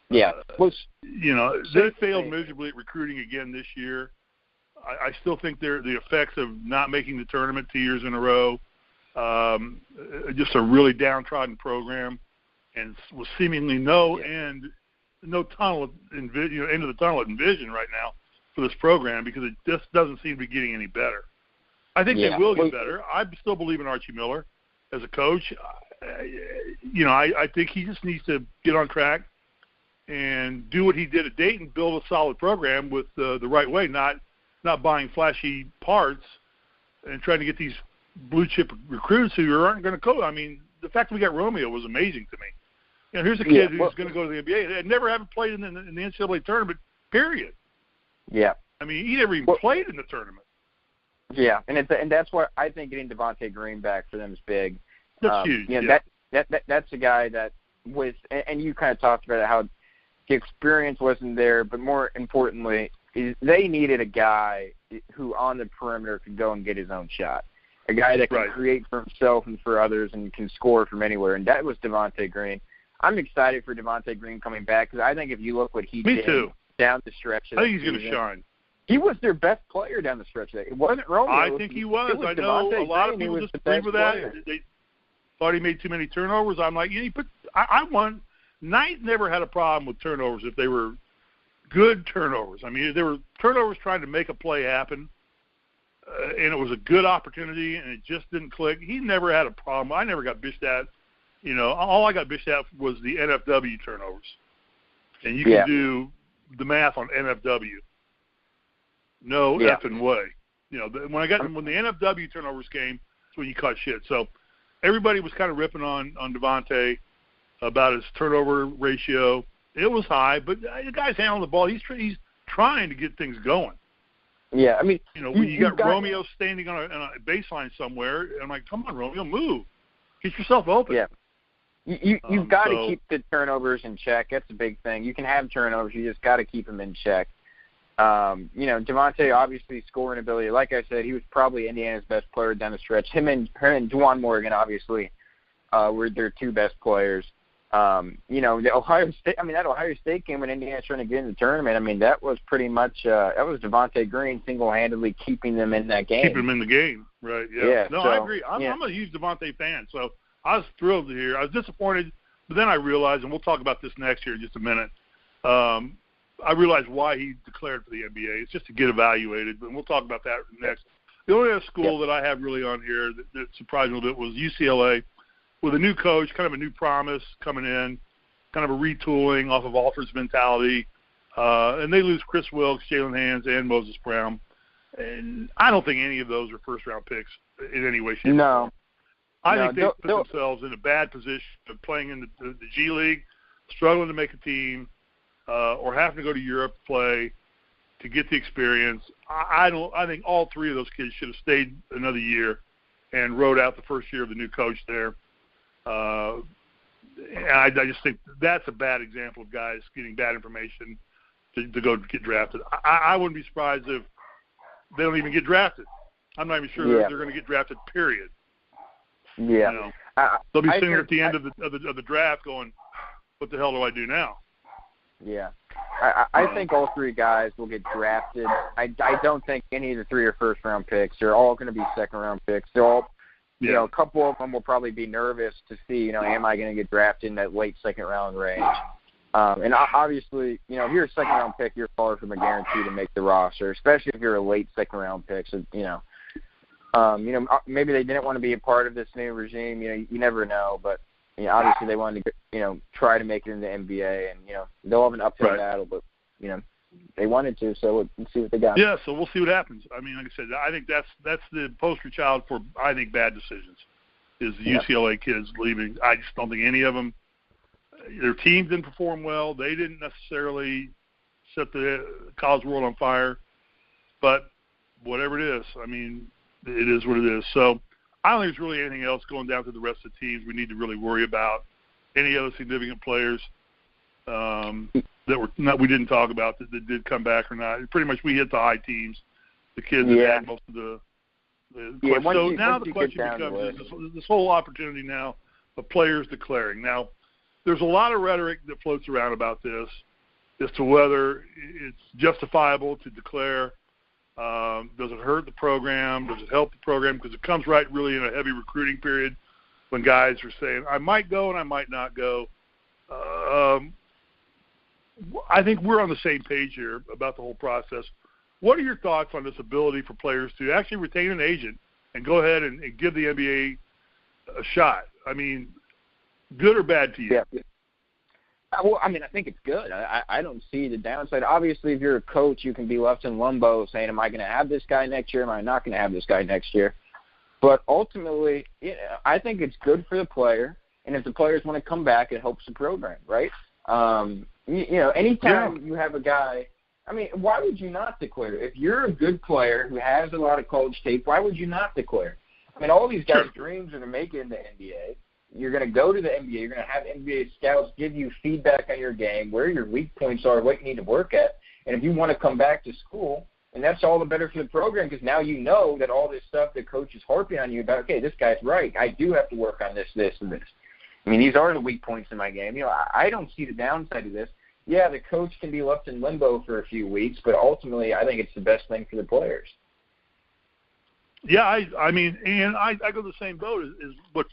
Yeah. They failed miserably at recruiting again this year. I still think they're the effects of not making the tournament 2 years in a row. Just a really downtrodden program, and with seemingly no tunnel end of the tunnel envision right now for this program because it just doesn't seem to be getting any better. I think they will get better. I still believe in Archie Miller as a coach. I think he just needs to get on track and do what he did at Dayton, build a solid program with the right way, not buying flashy parts and trying to get these blue-chip recruits who aren't going to go. I mean, the fact that we got Romeo was amazing to me. Here's a kid who's going to go to the NBA and never haven't played in the NCAA tournament, period. Yeah. I mean, he never even played in the tournament. Yeah, and that's why I think getting Devontae Green back for them is big. That's huge. That's a guy that with, and you kind of talked about how the experience wasn't there, but more importantly, they needed a guy who on the perimeter could go and get his own shot, a guy that can create for himself and for others and can score from anywhere, and that was Devontae Green. I'm excited for Devontae Green coming back because I think if you look what he did down the stretch, I think he's going to shine. He was their best player down the stretch. It wasn't Romeo. I think he was. I know a lot of people disagree with that. They thought he made too many turnovers. I'm like, I won. Knight never had a problem with turnovers if they were good turnovers. I mean, there were turnovers trying to make a play happen, and it was a good opportunity, and it just didn't click. He never had a problem. I never got bitched at. All I got bitched at was the NFW turnovers. And you can do the math on NFW. No effing way. When the NFW turnovers came, that's when you caught shit. So everybody was kind of ripping on Devontae about his turnover ratio. It was high, but the guy's handling the ball. He's trying to get things going. Yeah, I mean, when you got Romeo standing on a baseline somewhere, I'm like, come on, Romeo, move, get yourself open. Yeah. You've got to keep the turnovers in check. That's a big thing. You can have turnovers. You just got to keep them in check. Devontae, obviously, scoring ability. Like I said, he was probably Indiana's best player down the stretch. Him and Juwan Morgan, obviously, were their two best players. The Ohio State. I mean, that Ohio State game when Indiana's trying to get in the tournament. I mean, that was pretty much that was Devontae Green single-handedly keeping them in that game. Keeping them in the game, right? Yeah. No, I agree. I'm a huge Devontae fan, so I was thrilled to hear. I was disappointed, but then I realized, and we'll talk about this next year in just a minute. I realized why he declared for the NBA. It's just to get evaluated, but we'll talk about that next. The only other school that I have really on here that surprised me a little bit was UCLA, with a new coach, kind of a new promise coming in, kind of a retooling off of Alford's mentality. And they lose Chris Wilkes, Jalen Hands, and Moses Brown. And I don't think any of those are first-round picks in any way, shape, or form. I think they put themselves in a bad position of playing in the G League struggling to make a team, or having to go to Europe to play to get the experience. I think all three of those kids should have stayed another year and rode out the first year of the new coach there. And I just think that's a bad example of guys getting bad information to go get drafted. I wouldn't be surprised if they don't even get drafted. I'm not even sure they're going to get drafted, period. Yeah. You know? They'll be sitting at the end of the draft going, what the hell do I do now? Yeah. I think all three guys will get drafted. I don't think any of the three are first-round picks. They're all going to be second-round picks. They're all, you know, a couple of them will probably be nervous to see, you know, am I going to get drafted in that late second-round range? And obviously, you know, if you're a second-round pick, you're far from a guarantee to make the roster, especially if you're a late second-round pick. So, you know, maybe they didn't want to be a part of this new regime. You know, you never know. But, you know, obviously they wanted to, you know, try to make it in the NBA. And, you know, they'll have an uphill battle. But, you know, they wanted to. So we'll see what they got. Yeah, so we'll see what happens. I mean, like I said, I think that's the poster child for, I think, bad decisions is the UCLA kids leaving. I just don't think any of them, their teams didn't perform well. They didn't necessarily set the college world on fire. But whatever it is, I mean, it is what it is. So I don't think there's really anything else going down to the rest of the teams we need to really worry about. Any other significant players that we didn't talk about that did come back or not. Pretty much we hit the high teams, the kids that had most of the so now the question becomes this whole opportunity now of players declaring. Now, there's a lot of rhetoric that floats around about this as to whether it's justifiable to declare. Does it hurt the program? Does it help the program? Because it comes right really in a heavy recruiting period when guys are saying, I might go and I might not go. I think we're on the same page here about the whole process. What are your thoughts on this ability for players to actually retain an agent and go ahead and give the NBA a shot? I mean, good or bad to you? Yeah. Well, I mean, I think it's good. I don't see the downside. Obviously, if you're a coach, you can be left in limbo saying, am I going to have this guy next year? Am I not going to have this guy next year? But ultimately, you know, I think it's good for the player. And if the players want to come back, it helps the program, right? You know, anytime you have a guy, I mean, why would you not declare? If you're a good player who has a lot of college tape, why would you not declare? I mean, all these guys' dreams are to make it in the NBA. You're going to go to the NBA. You're going to have NBA scouts give you feedback on your game, where your weak points are, what you need to work at. And if you want to come back to school, and that's all the better for the program because now you know that all this stuff the coach is harping on you about, okay, this guy's right. I do have to work on this, this, and this. I mean, these are the weak points in my game. You know, I don't see the downside of this. Yeah, the coach can be left in limbo for a few weeks, but ultimately I think it's the best thing for the players. Yeah, I mean, and I go the same boat as what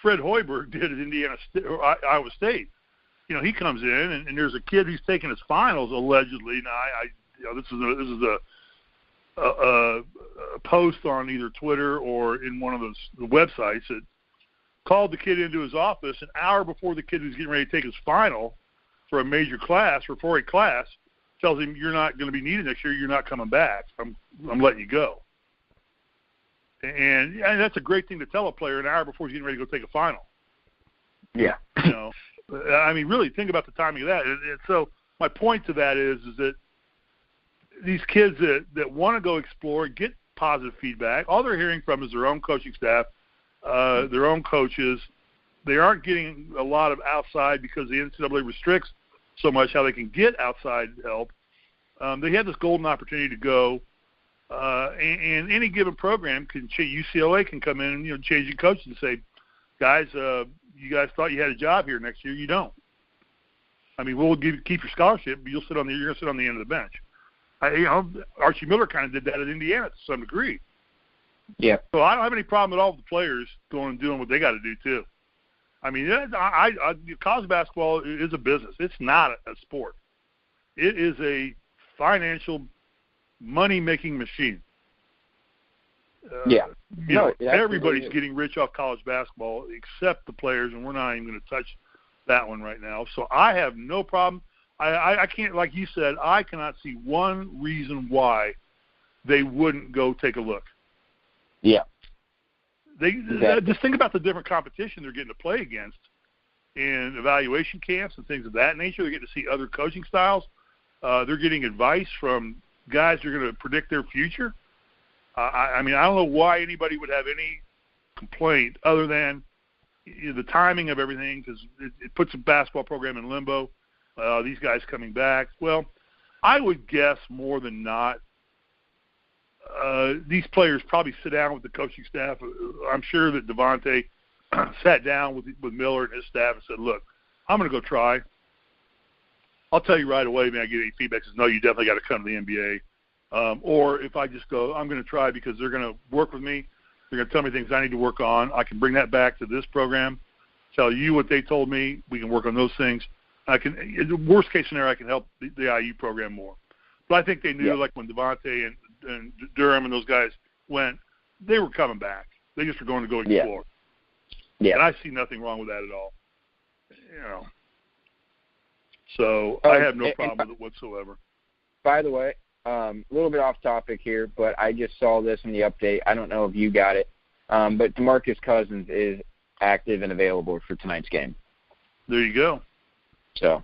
Fred Hoiberg did at Iowa State. You know, he comes in and there's a kid who's taking his finals allegedly. Now, this is a post on either Twitter or in one of those websites that called the kid into his office an hour before the kid was getting ready to take his final for a major class or for a class, tells him you're not going to be needed next year. You're not coming back. I'm letting you go. And that's a great thing to tell a player an hour before he's getting ready to go take a final. Yeah. You know, I mean, really think about the timing of that. And so my point to that is that these kids that want to go explore, get positive feedback, all they're hearing from is their own coaching staff, their own coaches. They aren't getting a lot of outside because the NCAA restricts so much how they can get outside help. They had this golden opportunity to go, and any given program can change. UCLA can come in and, you know, changing coaches and say, guys, you guys thought you had a job here next year. You don't. I mean, we'll keep your scholarship, but you're going to sit on the end of the bench. Archie Miller kind of did that at Indiana to some degree. Yeah. So I don't have any problem at all with the players going and doing what they got to do too. I mean, college basketball is a business. It's not a sport. It is a financial money-making machine. Everybody's getting rich off college basketball except the players, and we're not even going to touch that one right now. So I have no problem. I can't, like you said, I cannot see one reason why they wouldn't go take a look. Yeah. Just think about the different competition they're getting to play against. in evaluation camps and things of that nature. They're getting to see other coaching styles. They're getting advice from guys who are going to predict their future. I mean, I don't know why anybody would have any complaint other than the timing of everything, because it puts a basketball program in limbo. These guys coming back. Well, I would guess more than not these players probably sit down with the coaching staff. I'm sure that Devontae sat down with Miller and his staff and said, look, I'm going to go try. I'll tell you right away, man, I get any feedback, says, no, you definitely got to come to the NBA. Or if I just go, I'm going to try because they're going to work with me. They're going to tell me things I need to work on. I can bring that back to this program, tell you what they told me. We can work on those things. In the worst case scenario, I can help the IU program more. But I think they knew, like when Devontae and Durham and those guys went, they were coming back. They just were going to go explore. Yeah. And I see nothing wrong with that at all. You know. So I have no problem with it whatsoever. By the way, a little bit off topic here, but I just saw this in the update. I don't know if you got it, but DeMarcus Cousins is active and available for tonight's game. There you go. So,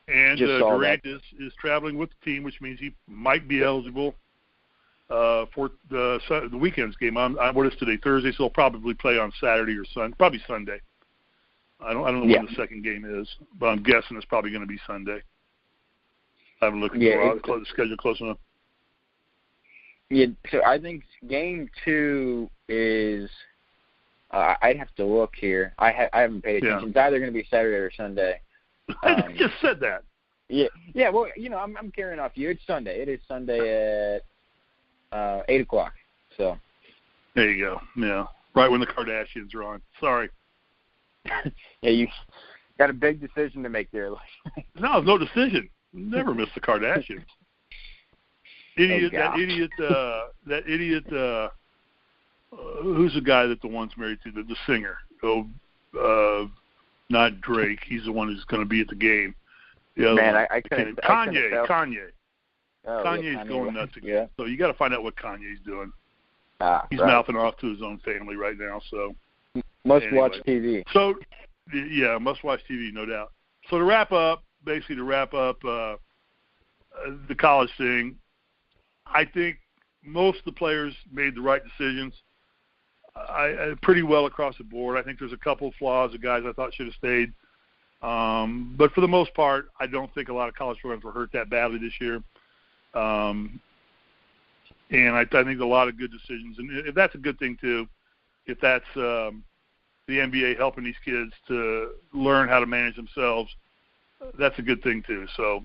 and Durant is traveling with the team, which means he might be eligible for the weekend's game. What is today? Thursday, so he'll probably play on Saturday or Sunday. Probably Sunday. I don't know when the second game is, but I'm guessing it's probably going to be Sunday. I haven't looked at the schedule close enough. Yeah, so I think game 2 is I'd have to look here. I haven't paid attention. It's either going to be Saturday or Sunday. I just said that. Yeah. Well, you know, I'm carrying off you. It's Sunday. It is Sunday at 8 o'clock. So there you go. Yeah, right when the Kardashians are on. Sorry. Yeah, you got a big decision to make there. No, no decision. Never miss the Kardashians. That idiot. Who's the guy that the one's married to? The singer. Not Drake. He's the one who's going to be at the game. Man, I couldn't. Kanye. Oh, Kanye's going nuts again. Yeah. So you got to find out what Kanye's doing. He's right. mouthing off to his own family right now. So must watch TV. So yeah, must watch TV, no doubt. So to wrap up the college thing, I think most of the players made the right decisions. I pretty well across the board. I think there's a couple of flaws of guys I thought should have stayed. But for the most part, I don't think a lot of college programs were hurt that badly this year. And I think a lot of good decisions. And if that's a good thing, too, if that's the NBA helping these kids to learn how to manage themselves, that's a good thing, too. So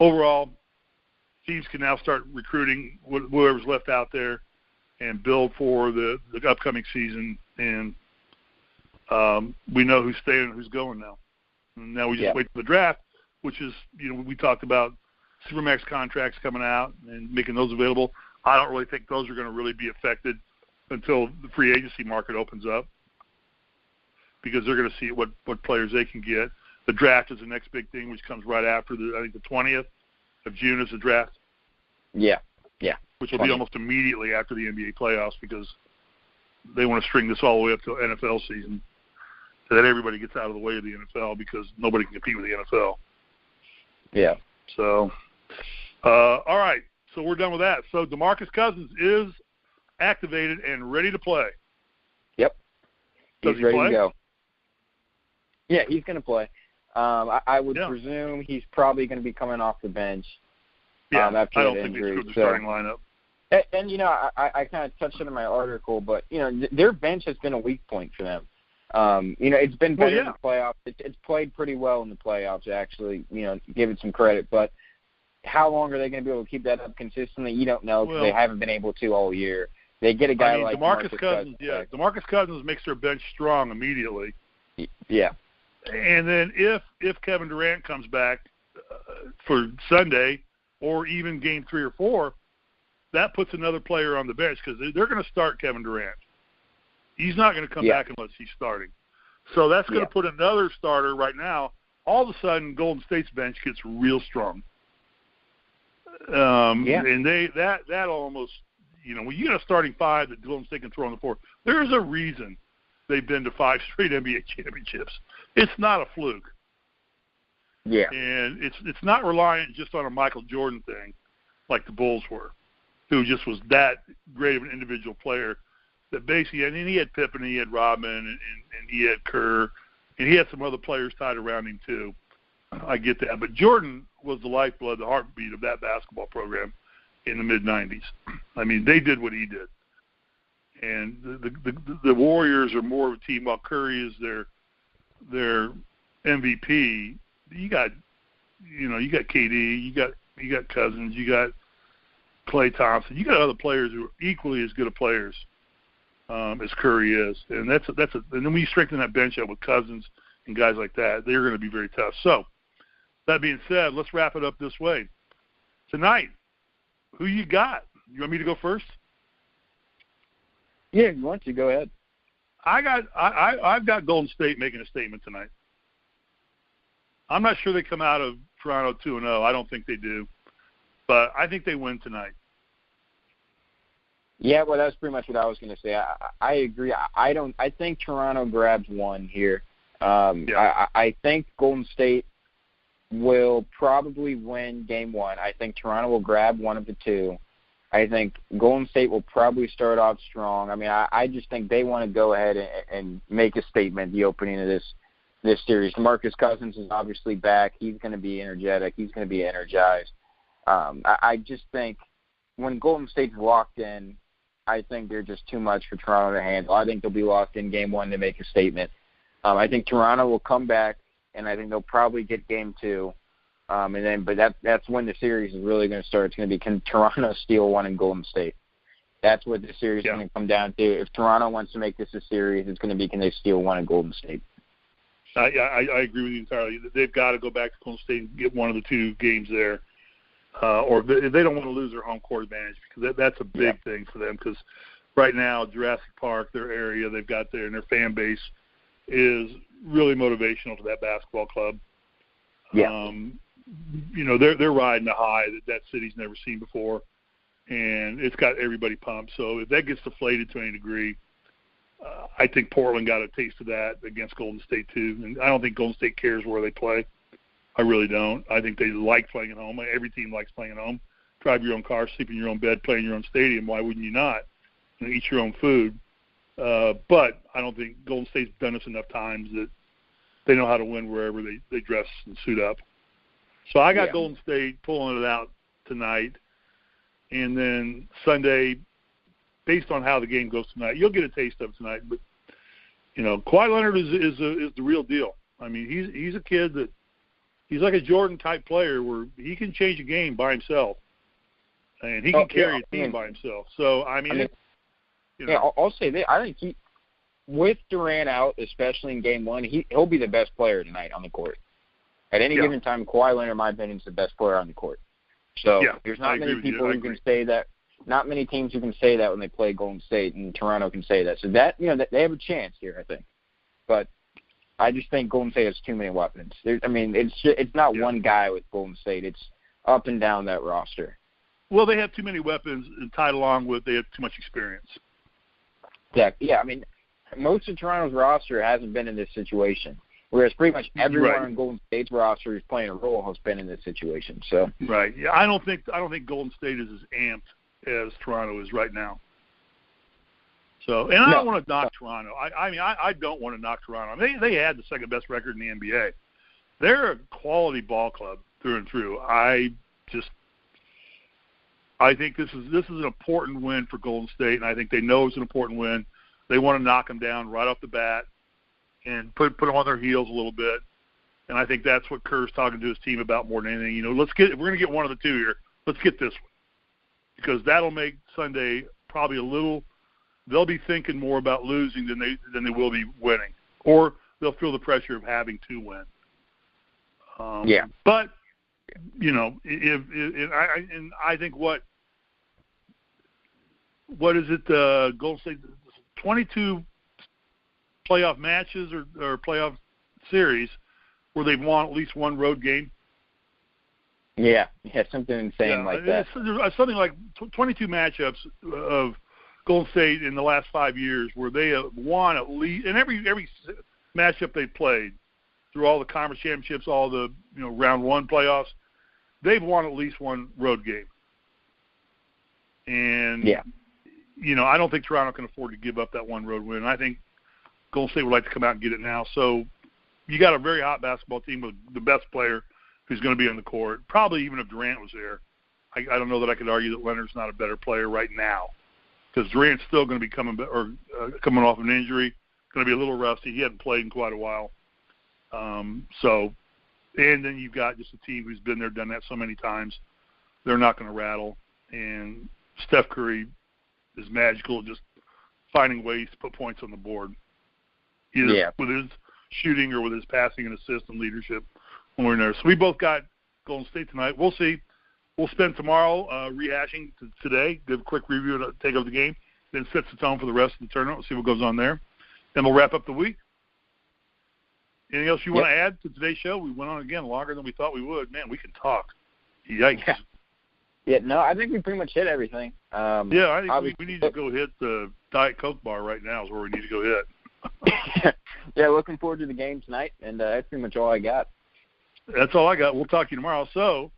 overall, teams can now start recruiting whoever's left out there and build for the upcoming season. And we know who's staying and who's going now. And now we just wait for the draft, which is, we talked about Supermax contracts coming out and making those available. I don't really think those are going to really be affected until the free agency market opens up, because they're going to see what players they can get. The draft is the next big thing, which comes right after the 20th of June is the draft. Yeah. Which will be almost immediately after the NBA playoffs, because they want to string this all the way up to NFL season so that everybody gets out of the way of the NFL, because nobody can compete with the NFL. Yeah. So, all right. So we're done with that. So DeMarcus Cousins is activated and ready to play. Yep. He's ready to go. Yeah, he's going to play. I would presume he's probably going to be coming off the bench. Yeah, after I don't that think injury. they screwed the starting lineup. And I kind of touched it in my article, but, their bench has been a weak point for them. It's been better in the playoffs. It's played pretty well in the playoffs, actually, give it some credit. But how long are they going to be able to keep that up consistently? You don't know, because they haven't been able to all year. They get a guy like DeMarcus Cousins. Yeah, DeMarcus Cousins makes their bench strong immediately. Yeah. And then if Kevin Durant comes back for Sunday, or even game 3 or 4, that puts another player on the bench, because they're going to start Kevin Durant. He's not going to come back unless he's starting. So that's going to put another starter right now. All of a sudden, Golden State's bench gets real strong. And that almost, when you got a starting 5 that Golden State can throw on the floor, there's a reason they've been to 5 straight NBA championships. it's not a fluke. Yeah. And it's not reliant just on a Michael Jordan thing like the Bulls were, who just was that great of an individual player that basically, and he had Pippen, and he had Rodman, and he had Kerr, and he had some other players tied around him too. I get that. But Jordan was the lifeblood, the heartbeat of that basketball program in the mid-'90s. I mean, they did what he did. And the Warriors are more of a team, while Curry is their MVP. You got KD, you got Cousins, you got Klay Thompson, you got other players who are equally as good of players as Curry is, and and then when you strengthen that bench up with Cousins and guys like that, they're going to be very tough. So, that being said, let's wrap it up this way. Tonight, who you got? You want me to go first? Yeah, if you want to, go ahead. I've got Golden State making a statement tonight. I'm not sure they come out of Toronto 2-0. I don't think they do. But I think they win tonight. Yeah, well, that's pretty much what I was going to say. I agree. I think Toronto grabs one here. I think Golden State will probably win game one. I think Toronto will grab one of the two. I think Golden State will probably start off strong. I mean, I just think they want to go ahead and make a statement the opening of this series. DeMarcus Cousins is obviously back. He's going to be energetic. He's going to be energized. I just think when Golden State's locked in, I think they're just too much for Toronto to handle. I think they'll be locked in game one to make a statement. I think Toronto will come back, and I think they'll probably get game two. But that's when the series is really going to start. It's going to be, can Toronto steal one in Golden State? That's what the series is going to come down to. If Toronto wants to make this a series, it's going to be, can they steal one in Golden State? I agree with you entirely. They've got to go back to Golden State and get one of the two games there. Or they don't want to lose their home court advantage, because that's a big thing for them, because right now Jurassic Park, their area they've got there, and their fan base is really motivational to that basketball club. Yeah. They're riding a high that city's never seen before, and it's got everybody pumped. So if that gets deflated to any degree, I think Portland got a taste of that against Golden State too. And I don't think Golden State cares where they play. I really don't. I think they like playing at home. Every team likes playing at home. Drive your own car, sleep in your own bed, play in your own stadium. Why wouldn't you not? Eat your own food. But I don't think Golden State's done this enough times that they know how to win wherever they dress and suit up. So I got Golden State pulling it out tonight. And then Sunday, based on how the game goes tonight, you'll get a taste of it tonight. But, Kawhi Leonard is the real deal. I mean, he's a kid that he's like a Jordan-type player where he can change a game by himself. And he can carry a team by himself. So, I'll say this. I think with Durant out, especially in game one, he'll be the best player tonight on the court. At any given time, Kawhi Leonard, in my opinion, is the best player on the court. So there's not many people who can say that. Not many teams who can say that when they play Golden State, and Toronto can say that. So that they have a chance here, I think. But I just think Golden State has too many weapons. It's not one guy with Golden State. It's up and down that roster. Well, they have too many weapons, and tied along with they have too much experience. Yeah. I mean, most of Toronto's roster hasn't been in this situation, whereas pretty much everyone on Golden State's roster who's playing a role has been in this situation. So right, yeah, I don't think Golden State is as amped as Toronto is right now. So, and I don't want to knock Toronto. I don't want to knock Toronto. They had the second best record in the NBA. They're a quality ball club through and through. I think this is an important win for Golden State, and I think they know it's an important win. They want to knock them down right off the bat and put them on their heels a little bit. And I think that's what Kerr's talking to his team about more than anything. If we're going to get one of the two here, let's get this one, because that'll make Sunday probably a little. They'll be thinking more about losing than they will be winning, or they'll feel the pressure of having to win. But I think what is it? Golden State 22 playoff matches or playoff series where they've won at least one road game. Yeah, something insane like that. There's something like 22 matchups of Golden State in the last 5 years where they have won at least, in every matchup they played, through all the conference championships, all the round one playoffs, they've won at least one road game. And I don't think Toronto can afford to give up that one road win. I think Golden State would like to come out and get it now. So you got a very hot basketball team with the best player who's going to be on the court. Probably even if Durant was there, I don't know that I could argue that Leonard's not a better player right now, because Durant's still going to be coming off an injury, going to be a little rusty. He hadn't played in quite a while. And then you've got just a team who's been there, done that so many times. They're not going to rattle. And Steph Curry is magical at just finding ways to put points on the board, either with his shooting or with his passing and assist and leadership when we're in there. So we both got Golden State tonight. We'll see. We'll spend tomorrow rehashing today, give a quick review and take over the game, then sets the tone for the rest of the tournament. We'll see what goes on there. Then we'll wrap up the week. Anything else you want to add to today's show? We went on again longer than we thought we would. Man, we can talk. Yikes. Yeah, no, I think we pretty much hit everything. I think we need to go hit the Diet Coke bar right now is where we need to go hit. Yeah, looking forward to the game tonight, and that's pretty much all I got. That's all I got. We'll talk to you tomorrow. So,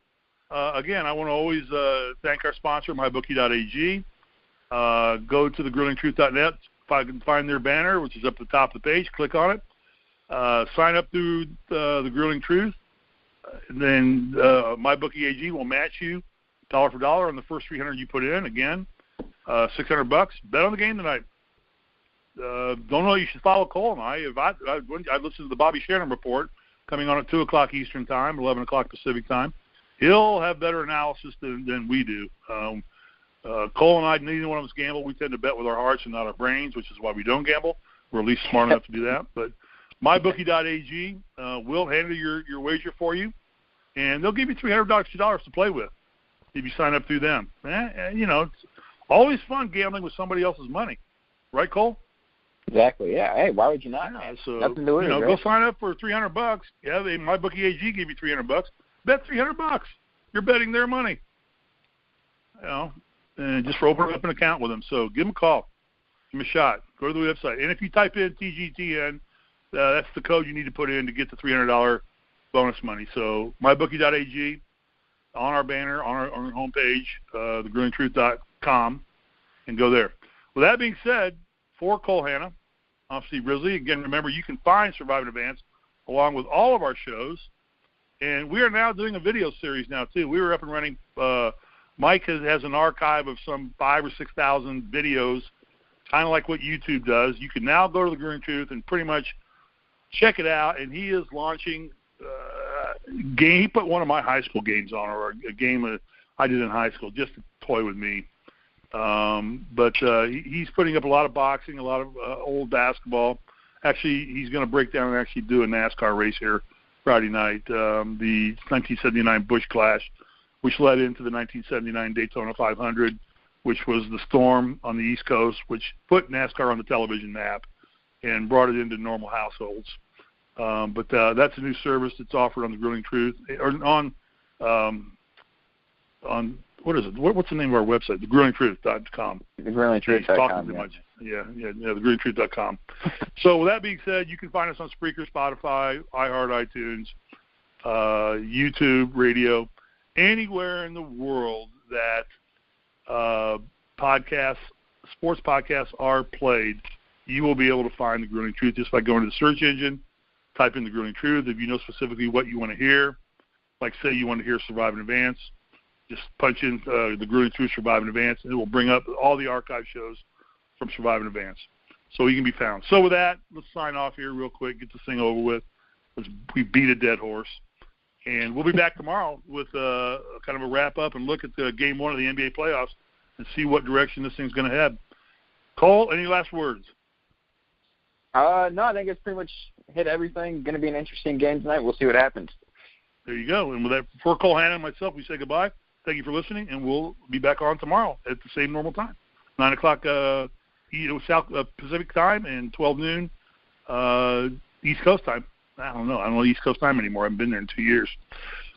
again, I want to always thank our sponsor, MyBookie.ag. Go to thegruelingtruth.net. If I can find their banner, which is up at the top of the page, click on it. Sign up through the Grueling Truth. And then MyBookie.ag will match you dollar for dollar on the first $300 you put in. Again, $600. Bet on the game tonight. Don't know you should follow Cole and I listened to the Bobby Shannon report coming on at 2 o'clock Eastern Time, 11 o'clock Pacific Time. He'll have better analysis than we do. Cole and I, neither one of us gamble. We tend to bet with our hearts and not our brains, which is why we don't gamble. We're at least smart enough to do that. But MyBookie.ag will handle your wager for you, and they'll give you $300 to play with if you sign up through them. It's always fun gambling with somebody else's money. Right, Cole? Exactly, yeah. Hey, why would you not? Yeah, so, nothing to lose, right? Go sign up for $300. Yeah, MyBookie.ag give you $300. Bet $300. You're betting their money. And just for opening up an account with them. So give them a call. Give them a shot. Go to the website. And if you type in TGTN, that's the code you need to put in to get the $300 bonus money. So MyBookie.ag, on our banner, on our homepage, thegruelingtruth.com, and go there. With that being said, for Cole Hanna, I'm Steve Risley. Again, remember, you can find Survive in Advance along with all of our shows. And we are now doing a video series now, too. We were up and running. Mike has an archive of some 5,000 or 6,000 videos, kind of like what YouTube does. You can now go to the Grueling Truth and pretty much check it out. And he is launching game. He put one of my high school games on, or a game I did in high school, just to toy with me. But he's putting up a lot of boxing, a lot of old basketball. Actually, he's going to break down and actually do a NASCAR race here Friday night, the 1979 Busch Clash, which led into the 1979 Daytona 500, which was the storm on the East Coast, which put NASCAR on the television map and brought it into normal households. But that's a new service that's offered on the Grueling Truth, or on what is it? What's the name of our website? TheGruelingTruth.com. TheGruelingTruth.com. Talking too much. Yeah, TheGruelingTruth.com. So with that being said, you can find us on Spreaker, Spotify, iHeart, iTunes, YouTube, radio, anywhere in the world that sports podcasts are played. You will be able to find The Grueling Truth just by going to the search engine, type in The Grueling Truth. If you know specifically what you want to hear, like say you want to hear Survive in Advance, just punch in The Grueling Truth Survive in Advance, and it will bring up all the archive shows from Survive in Advance. So he can be found. So with that, let's sign off here real quick, get this thing over with. We beat a dead horse. And we'll be back tomorrow with kind of a wrap-up and look at the Game 1 of the NBA playoffs and see what direction this thing's going to head. Cole, any last words? No, I think it's pretty much hit everything. Going to be an interesting game tonight. We'll see what happens. There you go. And with that, for Cole Hanna and myself, we say goodbye. Thank you for listening, and we'll be back on tomorrow at the same normal time, 9 o'clock South Pacific time and 12 noon East Coast time. I don't know East Coast time anymore. I haven't been there in 2 years.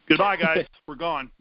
Goodbye, guys. We're gone.